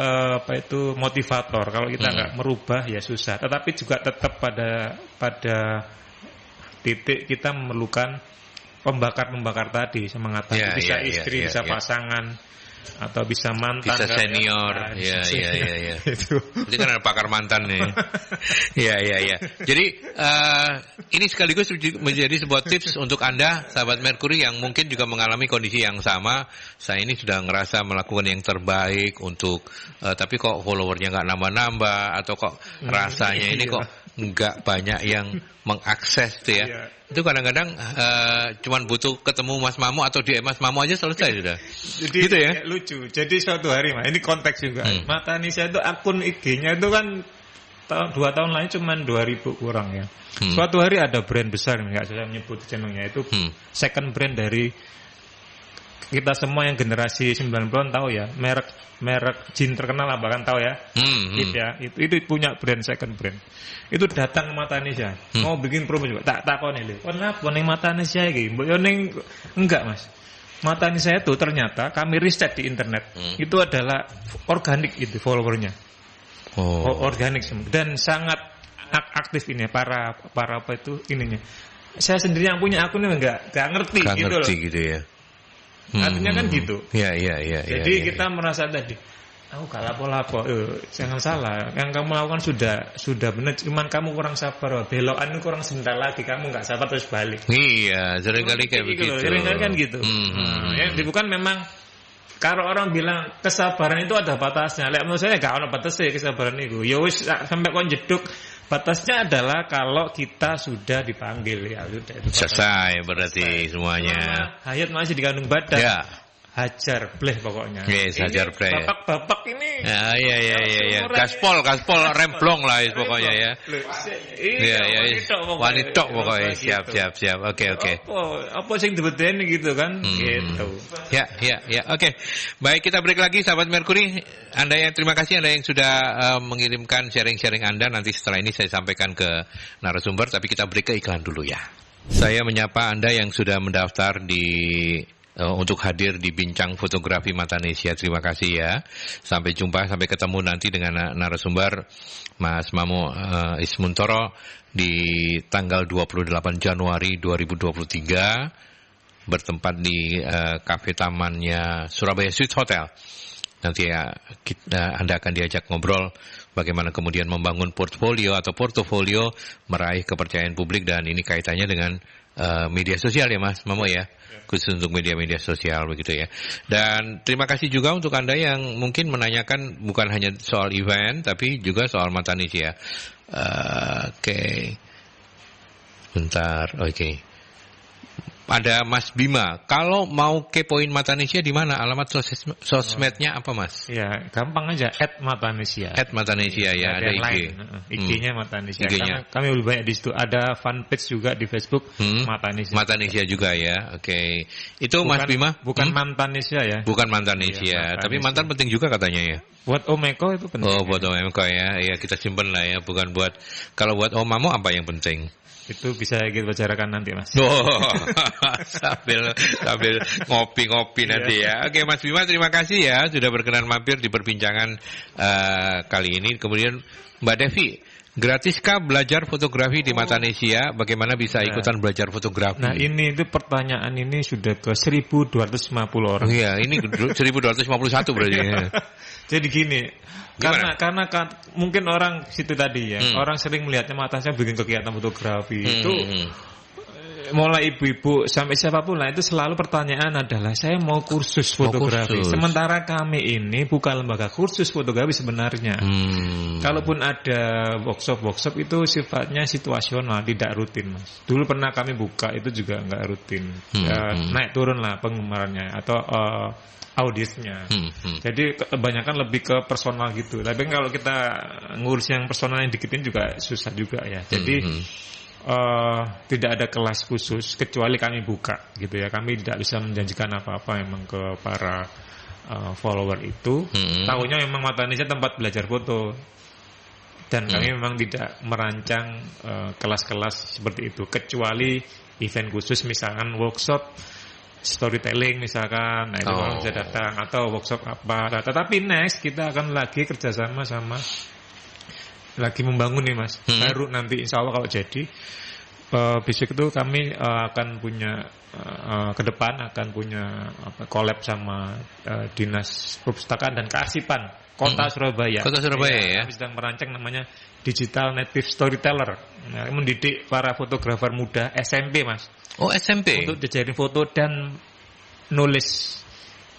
motivator. Kalau kita enggak merubah ya susah. Tetapi juga tetap pada titik kita memerlukan pembakar tadi semangatnya. Bisa istri, bisa pasangan, atau bisa mantan, bisa senior. Iya. Itu kan ada pakar mantan nih. Iya. Jadi ini sekaligus menjadi sebuah tips untuk Anda sahabat Merkuri yang mungkin juga mengalami kondisi yang sama. Saya ini sudah ngerasa melakukan yang terbaik untuk tapi kok followernya nggak nambah-nambah, atau kok rasanya ini kok nggak banyak yang mengakses tuh ya. Itu kadang-kadang cuman butuh ketemu Mas Mamu atau DM Mas Mamu aja selesai sudah. Jadi gitu ya. Lucu. Jadi suatu hari, Mas, ini konteks juga. Mata Nisa itu akun IG-nya itu kan 2 tahun lalu cuman 2.000 kurang ya. Suatu hari ada brand besar, enggak saya menyebut channelnya itu, second brand dari kita semua yang generasi 90-an tahu ya, merek jin terkenal apa kan tahu ya. Itu punya brand, second brand. Itu datang ke Mata Indonesia, mau bikin promo juga. Tak takoni lho. Kenapa ning Mata Indonesia iki? Mbok yo ning enggak, Mas. Mata Indonesia itu ternyata kami riset di internet. Itu adalah organik itu followernya. Organik semua dan sangat aktif ini para apa itu ininya. Saya sendiri yang punya akun ini enggak ngerti gitu loh. Gitu ya. Artinya kan gitu. Iya. Jadi kita merasa tadi, aku gak lapo-lapo. Jangan salah, yang kamu lakukan sudah benar. Cuman kamu kurang sabar. Belokan kurang sebentar lagi, kamu nggak sabar terus balik. Iya, seringkali kayak begitu. Seringkali kan gitu. Ya, bukan memang. Kalau orang bilang kesabaran itu ada batasnya. Lihat menurut saya gak ada batasnya kesabaran itu. Ya wis sampai kon jeduk. Batasnya adalah kalau kita sudah dipanggil ya sudah itu selesai berarti semuanya. Hayat masih dikandung badan. Ya. Hajar bleh pokoknya. Yes, hajar bleh. Bapak ini. Iya. Gaspol remblong lah pokoknya ya. Iya. Wanita pokoknya. Siap. Oke. Apa sing dibedeni gitu kan? Gitu. Ya. Oke. Baik, kita break lagi sahabat Merkuri. Terima kasih Anda yang sudah mengirimkan sharing-sharing Anda. Nanti setelah ini saya sampaikan ke narasumber, tapi kita break ke iklan dulu ya. Saya menyapa Anda yang sudah mendaftar untuk hadir di Bincang Fotografi Matanesia. Terima kasih ya. Sampai jumpa, sampai ketemu nanti dengan narasumber Mas Mamu Ismuntoro di tanggal 28 Januari 2023 bertempat di Cafe Tamannya Surabaya Suite Hotel. Nanti ya Anda akan diajak ngobrol bagaimana kemudian membangun portfolio meraih kepercayaan publik, dan ini kaitannya dengan media sosial ya Mas Mamu ya. Khusus untuk media-media sosial begitu ya. Dan terima kasih juga untuk Anda yang mungkin menanyakan bukan hanya soal event tapi juga soal Matanesia. Oke. Bentar. Oke. Ada Mas Bima. Kalau mau kepoin Matanesia di mana? Alamat sosmednya apa Mas? Ya, gampang aja @Matanesia. @Matanesia ya, ada IG. IG-nya Matanesia. Kami lebih banyak di situ. Ada fanpage juga di Facebook Matanesia. Matanesia juga ya. Oke. Itu Mas Bima? Bukan Mantanesia ya. Bukan Mantanesia, tapi mantan penting juga katanya ya. Buat Om Eko itu penting. Oh, buat Om Eko ya. Ya kita simpen lah ya, bukan buat. Kalau buat Om Mamu apa yang penting? Itu bisa kita bicarakan nanti Mas. Sambil ngopi-ngopi nanti ya. Oke Mas Bima, terima kasih ya sudah berkenan mampir di perbincangan kali ini. Kemudian Mbak Devi, gratiskah belajar fotografi di Matanesia? Bagaimana bisa ikutan belajar fotografi? Nah ini itu pertanyaan ini sudah ke 1.250 orang. Iya, ini 1.251 berarti. Jadi gini, karena mungkin orang situ tadi ya, orang sering melihatnya Matanesia bikin kegiatan fotografi itu mulai ibu-ibu sampai siapapun lah, itu selalu pertanyaan adalah saya mau kursus fotografi. Sementara kami ini bukan lembaga kursus fotografi sebenarnya. Kalaupun ada workshop itu sifatnya situasional, tidak rutin, Mas. Dulu pernah kami buka itu juga nggak rutin, naik turun lah penggemarnya atau audiensnya. Jadi kebanyakan lebih ke personal gitu. Tapi kalau kita ngurus yang personal yang dikitin juga susah juga ya. Jadi tidak ada kelas khusus kecuali kami buka gitu ya. Kami tidak bisa menjanjikan apa-apa memang ke para follower itu. Tahunya memang Mata Indonesia tempat belajar foto. Dan kami memang tidak merancang kelas-kelas seperti itu kecuali event khusus, misalkan workshop storytelling misalkan, nah itu orang bisa datang, atau workshop apa. Tetapi next kita akan lagi kerjasama sama, lagi membangun nih Mas, baru nanti insya Allah kalau jadi besok itu kami akan punya ke depan akan punya collab sama Dinas Perpustakaan dan Kearsipan Kota Surabaya. Kota Surabaya ya. Kami sedang merancang namanya Digital Native Storyteller, nah, mendidik para fotografer muda SMP Mas. Oh, SMP. Untuk diajarin foto dan nulis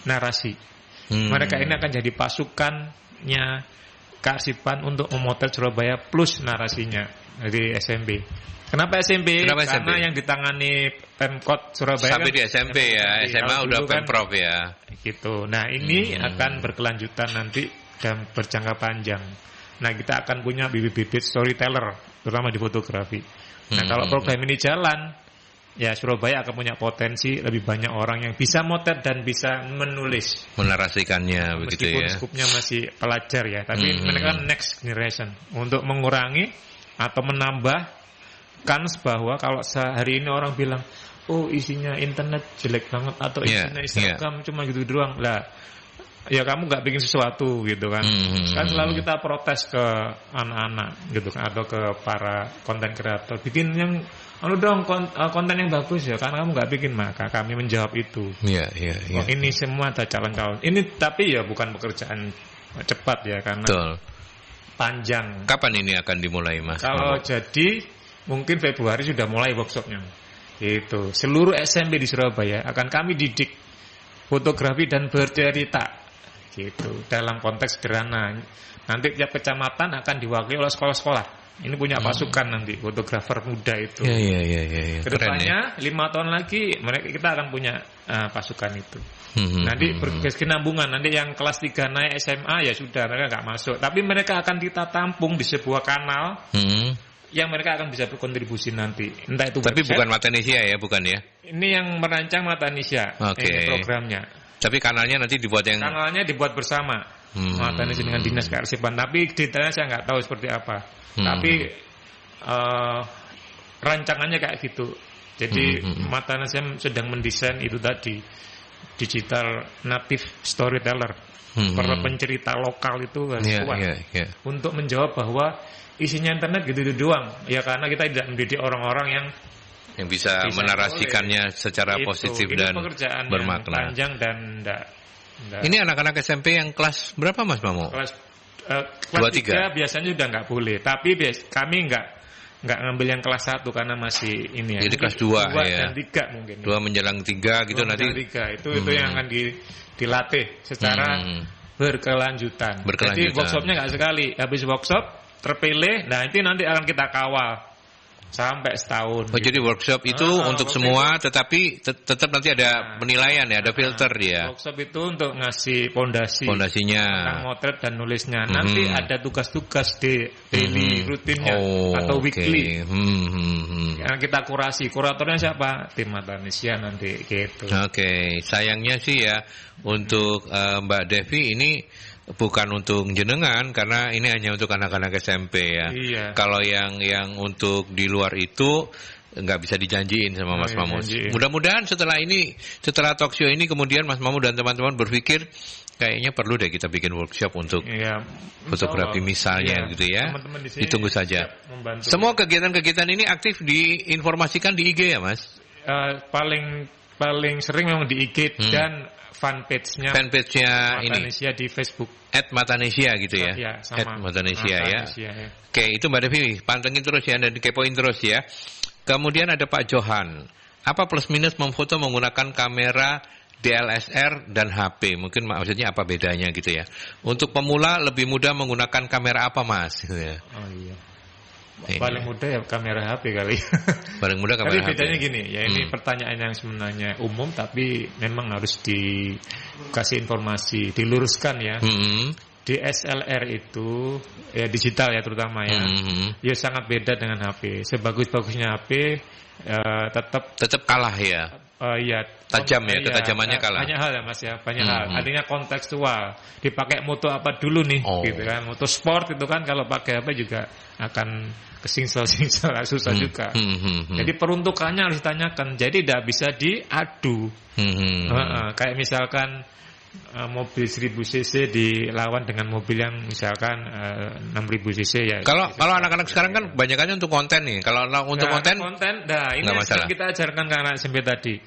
narasi. Mereka ini akan jadi pasukannya Kearsipan untuk memotret Surabaya plus narasinya dari SMP. Kenapa SMP? Karena yang ditangani Pemkot Surabaya sampai kan di SMP ya, SMA udah Pemprov ya. Gitu. Nah, ini akan berkelanjutan nanti dan berjangka panjang. Nah, kita akan punya bibit-bibit storyteller terutama di fotografi. Nah, kalau program ini jalan, ya Surabaya akan punya potensi lebih banyak orang yang bisa motret dan bisa menulis, menarasikannya begitu ya. Meskipun skupnya masih pelajar ya, tapi mereka kan next generation untuk mengurangi atau menambah kans bahwa kalau sehari ini orang bilang, oh isinya internet jelek banget atau isinya Instagram cuma gitu doang lah. Ya kamu nggak bikin sesuatu gitu kan. Kan selalu kita protes ke anak-anak gitu kan, atau ke para konten kreator, bikin yang dong konten yang bagus ya, karena kamu nggak bikin. Maka kami menjawab itu. Oh, ini semua ada calon-calon. Ini tapi ya bukan pekerjaan cepat ya, karena panjang. Kapan ini akan dimulai Mas? Kalau jadi mungkin Februari sudah mulai workshopnya. Gitu. Seluruh SMP di Surabaya akan kami didik fotografi dan bercerita. Gitu. Dalam konteks sederhana. Nanti tiap kecamatan akan diwakili oleh sekolah-sekolah. Ini punya pasukan nanti fotografer muda itu. Iya. Kedepannya 5 tahun lagi kita akan punya pasukan itu. Nanti berkesinambungan. Nanti yang kelas 3 naik SMA ya sudah, mereka nggak masuk. Tapi mereka akan kita tampung di sebuah kanal yang mereka akan bisa berkontribusi nanti. Entah itu tapi website, bukan Mata Indonesia ya, bukan ya? Ini yang merancang Mata Indonesia. Ini programnya. Tapi kanalnya nanti dibuat kanalnya dibuat bersama Mata Indonesia dengan Dinas Kearsipan. Tapi detailnya saya nggak tahu seperti apa. Tapi rancangannya kayak gitu. Jadi Mata Indonesia sedang mendesain itu tadi, digital native storyteller, para pencerita lokal itu harus kuat untuk menjawab bahwa isinya internet gitu doang. Ya karena kita tidak mendidik orang-orang yang bisa menarasikannya secara positif dan bermakna. Panjang dan enggak. Ini anak-anak SMP yang kelas berapa Mas Mamo? Kelas 3 biasanya sudah nggak boleh. Tapi kami nggak ngambil yang kelas 1 karena masih ini ya. Jadi kelas 2 ya. Dan 3 mungkin. 2 menjelang 3 gitu nanti. 3 itu yang akan dilatih secara berkelanjutan. Jadi workshopnya nggak sekali. Habis workshop terpilih, nah itu nanti akan kita kawal sampai setahun. Oh, gitu. Jadi workshop itu untuk semua, tetapi tetap nanti ada penilaian ya, ada filter dia. Workshop itu untuk ngasih fondasinya tentang motret dan nulisnya. Nanti ada tugas-tugas di daily rutinnya atau weekly. Yang kita kurasi. Kuratornya siapa? Tim Mata Indonesia nanti gitu. Oke. Sayangnya sih ya untuk Mbak Devi ini bukan untuk jenengan, karena ini hanya untuk anak-anak SMP ya. Iya. Kalau yang untuk di luar itu nggak bisa dijanjiin sama Mas Mamu. Mudah-mudahan setelah talk show ini kemudian Mas Mamu dan teman-teman berpikir kayaknya perlu deh kita bikin workshop untuk fotografi misalnya gitu ya. Ditunggu saja. Semua kegiatan-kegiatan ini aktif diinformasikan di IG ya Mas? Paling sering memang di IG dan fanpage-nya Mata Indonesia di Facebook. @Matanesia gitu ya. Ya, sama @Matanesia ya. Ya. Oke, itu Mbak Devi, pantengin terus ya dan kepoin terus ya. Kemudian ada Pak Johan. Apa plus minus memfoto menggunakan kamera DSLR dan HP? Mungkin maksudnya apa bedanya gitu ya. Untuk pemula lebih mudah menggunakan kamera apa, Mas? Gitu ya. Oh iya. Paling mudah ya kamera HP kali. Paling mudah kamera HP. Tapi bedanya gini, ya ini pertanyaan yang sebenarnya umum tapi memang harus dikasih informasi, diluruskan ya. DSLR itu ya digital ya terutama ya. Ya sangat beda dengan HP. Sebagus-bagusnya HP tetap kalah ya. Iya, tajam ya, ketajamannya kalah. Banyak hal ya Mas ya, banyak hal. Artinya kontekstual. Dipakai moto apa dulu nih, gitu kan. Moto sport itu kan kalau pakai HP juga akan kesingsel-singsel, susah juga. Jadi peruntukannya harus ditanyakan. Jadi tidak bisa diadu. Kayak misalkan mobil 1000 cc dilawan dengan mobil yang misalkan 6000 cc ya. Kalau anak-anak sekarang kan banyakannya untuk konten nih. Kalau untuk konten, ini yang kita ajarkan ke anak SMP tadi.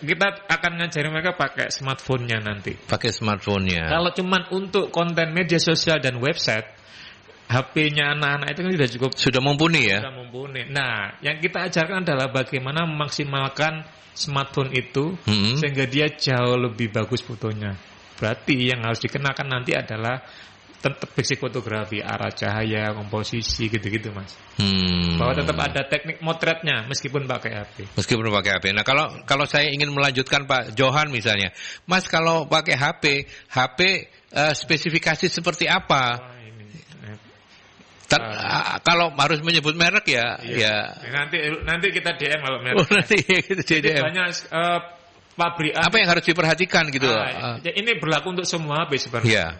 Kita akan ngajarin mereka pakai smartphone-nya nanti. Pakai smartphone-nya. Kalau cuman untuk konten media sosial dan website, HP-nya anak-anak itu kan sudah mumpuni ya. Sudah mumpuni. Nah, yang kita ajarkan adalah bagaimana memaksimalkan smartphone itu sehingga dia jauh lebih bagus fotonya. Berarti yang harus dikenakan nanti adalah tetap basic fotografi, arah cahaya, komposisi gitu-gitu Mas. Bahwa tetap ada teknik motretnya meskipun pakai HP. Nah, kalau saya ingin melanjutkan Pak Johan misalnya, Mas kalau pakai HP spesifikasi seperti apa? Kalau harus menyebut merek ya. Nanti kita DM kalau merek. Nanti kita DM. Banyak pabrik. Apa yang harus diperhatikan gitu? Ini berlaku untuk semua HP sebenarnya.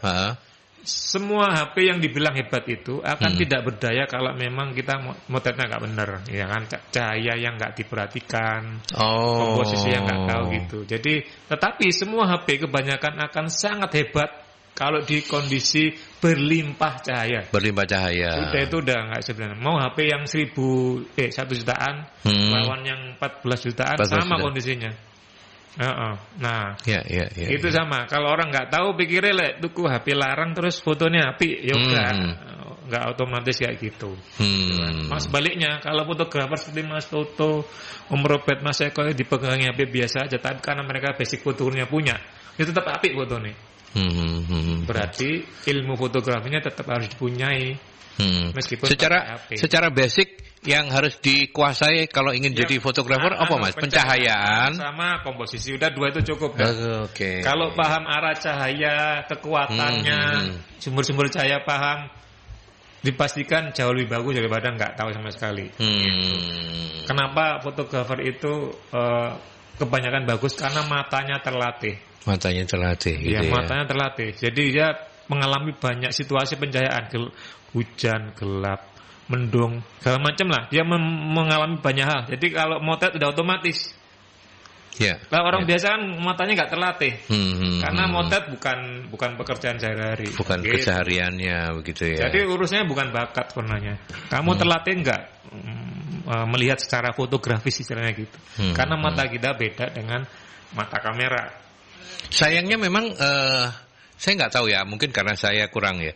Semua HP yang dibilang hebat itu akan tidak berdaya kalau memang kita motretnya nggak benar, ya kan? Cahaya yang nggak diperhatikan, komposisi yang nggak tahu gitu. Jadi, tetapi semua HP kebanyakan akan sangat hebat kalau di kondisi berlimpah cahaya. Itu udah nggak sebenarnya. Mau HP yang 1 jutaan, lawan yang 14 jutaan, sama kondisinya. Nah, itu sama. Kalau orang nggak tahu, pikirnya tuku HP larang terus fotonya api, ya udah, nggak otomatis kayak gitu. Mas baliknya, kalau fotografer seperti Mas Toto, Om Robert, Mas Eko dipegangi HP biasa aja, tapi karena mereka basic fotonya punya, itu tetap api fotonya. Berarti ilmu fotografinya tetap harus dipunyai. Meskipun secara basic yang harus dikuasai kalau ingin jadi fotografer apa Mas? Pencahayaan sama komposisi, udah 2 itu cukup kan? Kalau paham arah cahaya, kekuatannya, sumber-sumber cahaya paham, dipastikan jauh lebih bagus daripada nggak tahu sama sekali. Kenapa fotografer itu kebanyakan bagus? Karena matanya terlatih. Gitu ya. Matanya terlatih. Jadi dia mengalami banyak situasi pencahayaan, hujan, gelap, mendung, segala macam lah. Dia mengalami banyak hal. Jadi kalau motret udah otomatis. Kalau orang biasa kan matanya nggak terlatih. Karena motret bukan pekerjaan sehari-hari. Bukan kesehariannya begitu ya. Jadi urusnya bukan bakat sebenarnya. Kamu terlatih nggak melihat secara fotografis istilahnya gitu. Karena mata kita beda dengan mata kamera. Sayangnya memang saya nggak tahu ya, mungkin karena saya kurang ya.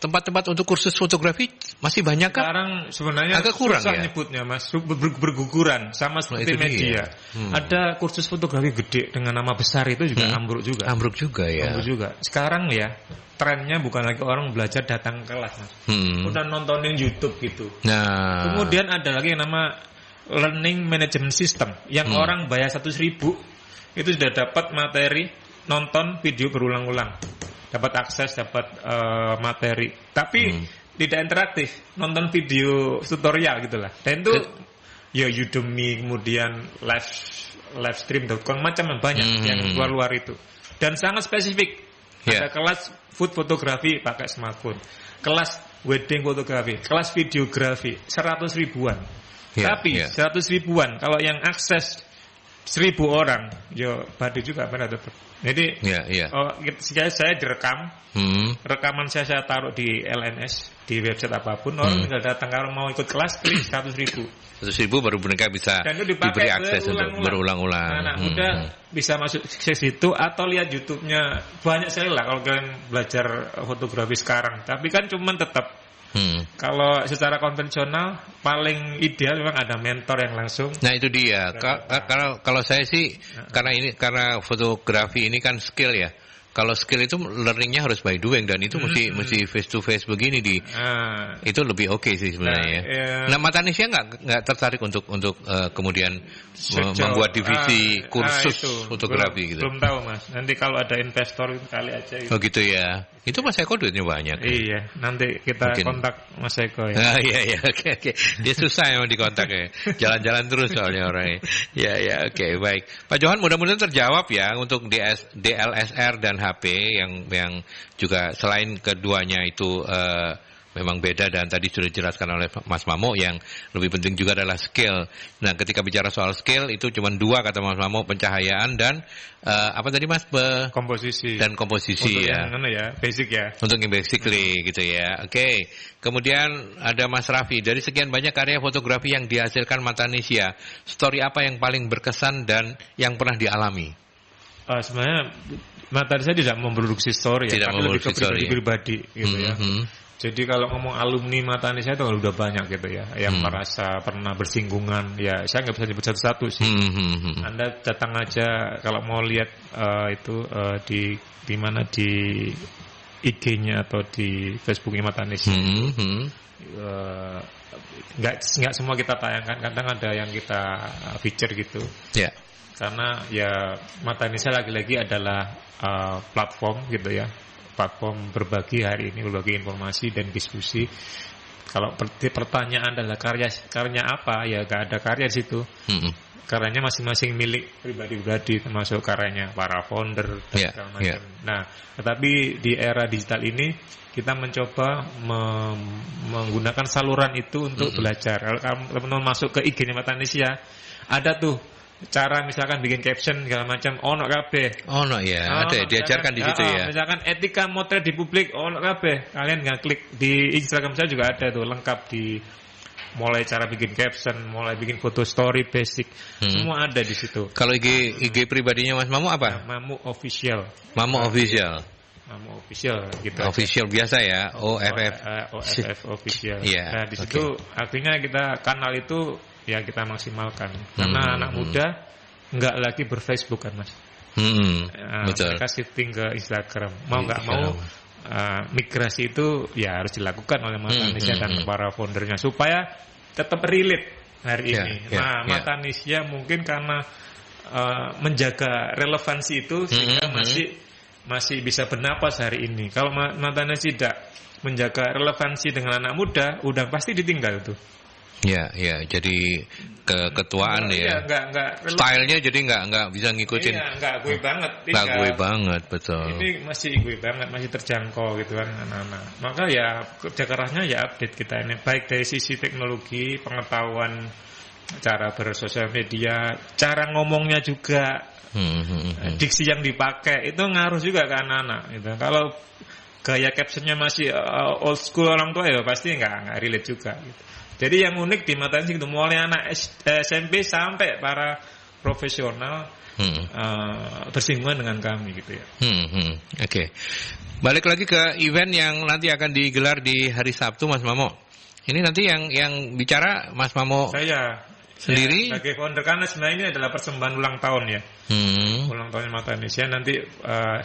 Tempat-tempat untuk kursus fotografi masih banyak kan? Sekarang sebenarnya agak kurang susah ya? Nyebutnya Mas, berguguran sama seperti media. Ada kursus fotografi gede dengan nama besar itu juga ambruk juga ya. Sekarang ya trennya bukan lagi orang belajar datang ke kelas Mas. Udah nontonin YouTube gitu. Kemudian ada lagi yang nama learning management system yang orang bayar 100.000 itu sudah dapat materi, nonton video berulang-ulang, dapat akses, dapat materi, tapi tidak interaktif, nonton video tutorial gitulah. Dan itu ya Udemy, kemudian livestream.com, macam banyak yang luar-luar itu, dan sangat spesifik. Ada kelas food fotografi pakai smartphone, kelas wedding fotografi, kelas videografi, 100 ribuan. Tapi 100 ribuan kalau yang akses 1000 orang, yo badi juga pada tetap. Jadi, saya direkam, rekaman saya taruh di LNS, di website apapun, orang tinggal datang kalau mau ikut kelas, klik 100.000. 100.000 baru mereka bisa diberi akses untuk berulang-ulang. Anak muda bisa masuk ke situ atau lihat YouTube-nya, banyak sekali lah kalau kalian belajar fotografi sekarang. Tapi kan cuman tetap Kalau secara konvensional paling ideal memang ada mentor yang langsung. Nah itu dia. Kalau saya sih karena fotografi ini kan skill ya. Kalau skill itu learningnya harus by doing dan itu mesti face to face begini itu lebih oke sih sebenarnya. Nah Matanisya nggak tertarik untuk kemudian membuat divisi kursus fotografi gitu. Belum tahu Mas. Nanti kalau ada investor kali aja. Oh gitu ya. Itu Mas Eko duitnya banyak. Iya. Nanti kita kontak Mas Eko ya. Iya oke. Dia susah emang dikontak ya. Jalan-jalan terus soalnya orangnya. Ya oke baik. Pak Johan mudah-mudahan terjawab ya untuk DLSR dan HP yang juga selain keduanya itu memang beda dan tadi sudah dijelaskan oleh Mas Mamo yang lebih penting juga adalah skill. Nah, ketika bicara soal skill itu cuma dua kata Mas Mamo, pencahayaan dan apa tadi Mas? Komposisi. Dan komposisi untuk ya. Yang basic ya. Untuk yang basically gitu ya. Oke. Kemudian ada Mas Raffi, dari sekian banyak karya fotografi yang dihasilkan Matanisya, story apa yang paling berkesan dan yang pernah dialami? Sebenarnya Matanisya tidak memproduksi story ya, tapi lebih ke pribadi gitu ya. Jadi kalau ngomong alumni Matanisya itu udah banyak gitu ya, yang merasa pernah bersinggungan. Ya saya nggak bisa nyebut satu-satu sih. Anda datang aja kalau mau lihat itu di mana di IG-nya atau di Facebook-nya Matanisya. Nggak semua kita tayangkan, kadang ada yang kita feature gitu. Yeah. Karena ya Matanisya lagi-lagi adalah platform gitu ya, platform berbagi hari ini, berbagi informasi dan diskusi. Kalau pertanyaan adalah karya apa, ya gak ada karya di situ. Karyanya masing-masing milik pribadi-pribadi, termasuk karyanya para founder dan segala macam. Nah, tetapi di era digital ini kita mencoba menggunakan saluran itu untuk belajar. Kalau teman-teman masuk ke IG-nya Matanisya, ada tuh cara misalkan bikin caption segala macam ono kabeh. Ono ya, ada diajarkan di situ ya. Misalkan etika motret di publik ono kabeh. Kalian nggak klik di Instagram saya juga ada tuh lengkap di mulai cara bikin caption, mulai bikin foto story basic. Semua ada di situ. Kalau IG pribadinya Mas Mamo apa? Mamo Official. Mamo Official. Mamo Official gitu. Official aja. Biasa ya, OFF Official. Nah, di situ artinya kita kanal itu ya kita maksimalkan karena anak muda nggak lagi berFacebook kan Mas. Betul. Mereka shifting ke Instagram. Mau nggak mau migrasi itu ya harus dilakukan oleh Matanisya dan para foundernya supaya tetap relate hari ini. Matanisya mungkin karena menjaga relevansi itu sehingga masih bisa bernapas hari ini. Kalau Matanisya tidak menjaga relevansi dengan anak muda, udah pasti ditinggal tuh. Ya, jadi keketuaan ya. Enggak. Stylenya jadi enggak bisa ngikutin. Iya, enggak gue banget. Enggak gue banget, betul. Ini masih gue banget, masih terjangkau gitu kan anak-anak. Maka ya kerja kerasnya ya update kita ini, baik dari sisi teknologi, pengetahuan, cara bersosial media, cara ngomongnya juga, diksi yang dipakai itu ngaruh juga ke anak-anak. Gitu. Kalau gaya captionnya masih old school orang tua ya pasti enggak relate juga. Gitu. Jadi yang unik di Matanisya itu mulai anak SMP sampai para profesional bersinggungan dengan kami gitu ya. Oke. Balik lagi ke event yang nanti akan digelar di hari Sabtu Mas Mamo. Ini nanti yang bicara Mas Mamo. Saya sendiri sebagai founder karena sebenarnya ini adalah persembahan ulang tahun ya. Ulang tahun Matanisya nanti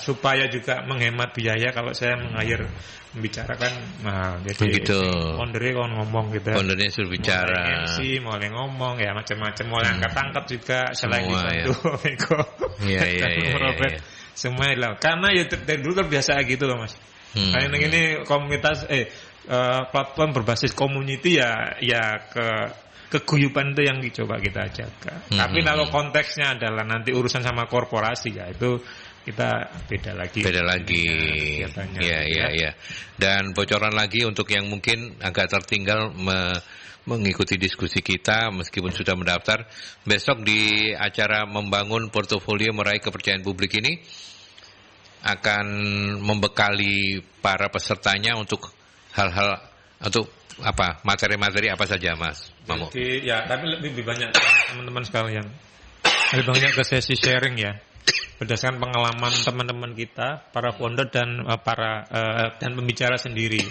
supaya juga menghemat biaya kalau saya meng-hire membicarakan jadi begitu. Foundernya kalau ngomong gitu. Foundernya suruh bicara. Mulai ngomong ya macam-macam, mulai angkat-angkat juga selain itu Eko. Iya. Semua lah. Karena ya dari dulu kan biasa gitu loh Mas. Kayak ini komunitas platform berbasis community ya keguyuban itu yang dicoba kita jaga. Tapi kalau konteksnya adalah nanti urusan sama korporasi ya itu kita beda lagi. Iya. Dan bocoran lagi untuk yang mungkin agak tertinggal mengikuti diskusi kita meskipun sudah mendaftar, besok di acara membangun portofolio meraih kepercayaan publik ini akan membekali para pesertanya untuk hal-hal untuk materi-materi apa saja Mas Mamo? Jadi ya tapi lebih banyak teman-teman sekalian. Lebih banyak ke sesi sharing ya. berdasarkan pengalaman teman-teman kita, para founder dan dan pembicara sendiri,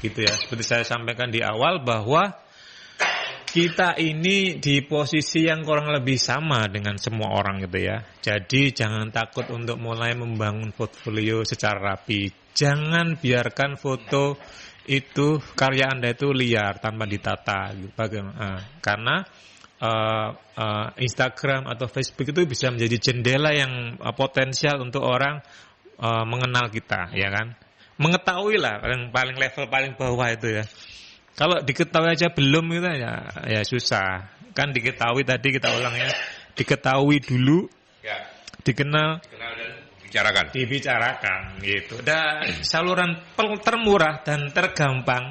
gitu ya. Seperti saya sampaikan di awal bahwa kita ini di posisi yang kurang lebih sama dengan semua orang gitu ya. Jadi jangan takut untuk mulai membangun portfolio secara rapi. Jangan biarkan foto itu, karya Anda itu liar tanpa ditata. Karena Instagram atau Facebook itu bisa menjadi jendela yang potensial untuk orang mengenal kita, ya kan? Mengetahui lah, paling level paling bawah itu ya. Kalau diketahui aja belum gitu ya susah. Kan diketahui tadi kita ulang ya. Diketahui dulu, ya. Dikenal dan dibicarakan gitu. Dan saluran termurah dan tergampang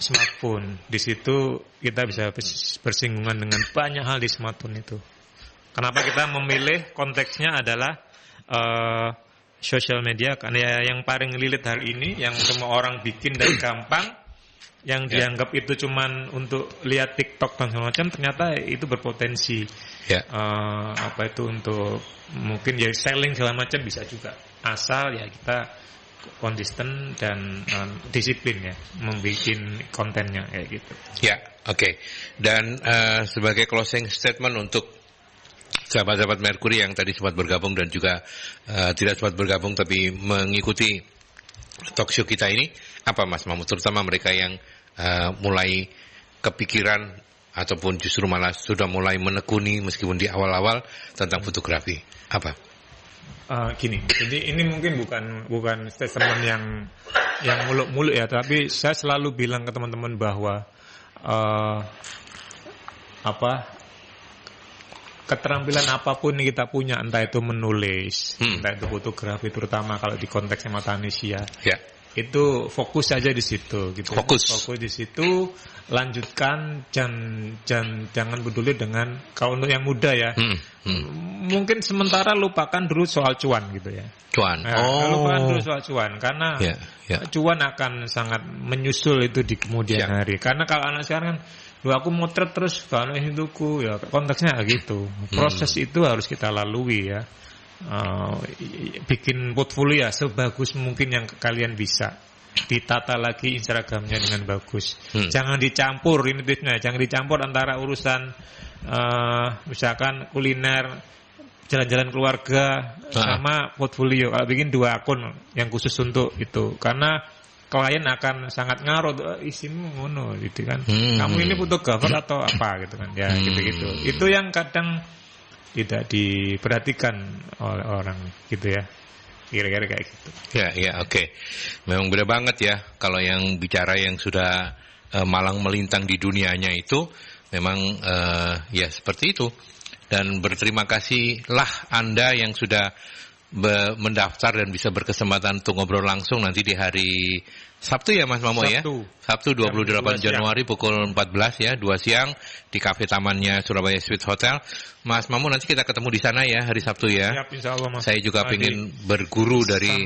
smartphone. Di situ kita bisa bersinggungan dengan banyak hal di smartphone itu. Kenapa kita memilih konteksnya adalah sosial media karena yang paling lilit hari ini, yang semua orang bikin dan gampang. Yang dianggap itu cuman untuk lihat TikTok dan segala macam, ternyata itu berpotensi untuk mungkin ya selling segala macam bisa juga, asal ya kita konsisten dan disiplin ya membuat kontennya kayak gitu. Ya, oke. Dan sebagai closing statement untuk sahabat-sahabat Mercury yang tadi sempat bergabung dan juga tidak sempat bergabung tapi mengikuti talk show kita ini, apa Mas Mahmud, terutama mereka yang mulai kepikiran ataupun justru malah sudah mulai menekuni meskipun di awal-awal tentang fotografi, apa? Gini, jadi ini mungkin bukan statement yang muluk-muluk ya, tapi saya selalu bilang ke teman-teman bahwa keterampilan apapun yang kita punya, entah itu menulis, entah itu fotografi, terutama kalau di konteksnya Matanesia, itu fokus saja di situ, gitu. Fokus di situ, lanjutkan, jangan peduli dengan, kalau untuk yang muda ya, mungkin sementara lupakan dulu soal cuan gitu ya. Lupakan dulu soal cuan, karena cuan akan sangat menyusul itu di kemudian hari. Karena kalau anak sekarang kan, aku motret terus kalau hidupku ya, konteksnya gitu. Proses itu harus kita lalui ya. Bikin portfolio ya sebagus mungkin yang kalian bisa, ditata lagi Instagramnya dengan bagus. Jangan dicampur ini tipsnya, jangan dicampur antara urusan misalkan kuliner, jalan-jalan keluarga sama portfolio. Kalau bikin 2 akun yang khusus untuk itu, karena klien akan sangat ngaruh, isimu ngono gitu kan. Kamu ini fotografer atau apa gitu kan. Ya gitu-gitu. Itu yang kadang tidak diperhatikan oleh orang gitu ya. Kira-kira kayak gitu. Ya, oke. Memang beda banget ya kalau yang bicara yang sudah malang melintang di dunianya itu memang ya seperti itu. Dan berterima kasihlah Anda yang sudah mendaftar dan bisa berkesempatan untuk ngobrol langsung nanti di hari Sabtu ya Mas Mamo ya? Sabtu 28 Januari pukul 14 ya, 2 siang di Cafe Tamannya Surabaya Suite Hotel. Mas Mamo, nanti kita ketemu di sana ya hari Sabtu ya. Siap, insyaallah Mas. Saya juga ingin berguru dari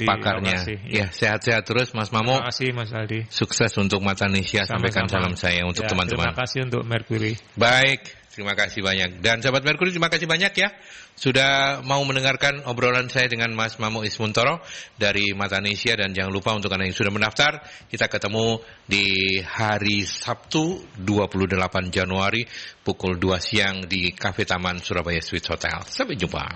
pakarnya. Ya, sehat-sehat terus Mas Mamo. Terima kasih Mas Aldi. Sukses untuk Matanesia. Sampaikan salam saya untuk teman-teman. Terima kasih untuk Mercury. Baik. Terima kasih banyak. Dan sahabat Mercury, terima kasih banyak ya sudah mau mendengarkan obrolan saya dengan Mas Mamo Ismuntoro dari Matanesia. Dan jangan lupa untuk Anda yang sudah mendaftar, kita ketemu di hari Sabtu 28 Januari pukul 2 siang di Cafe Taman Surabaya Suite Hotel. Sampai jumpa.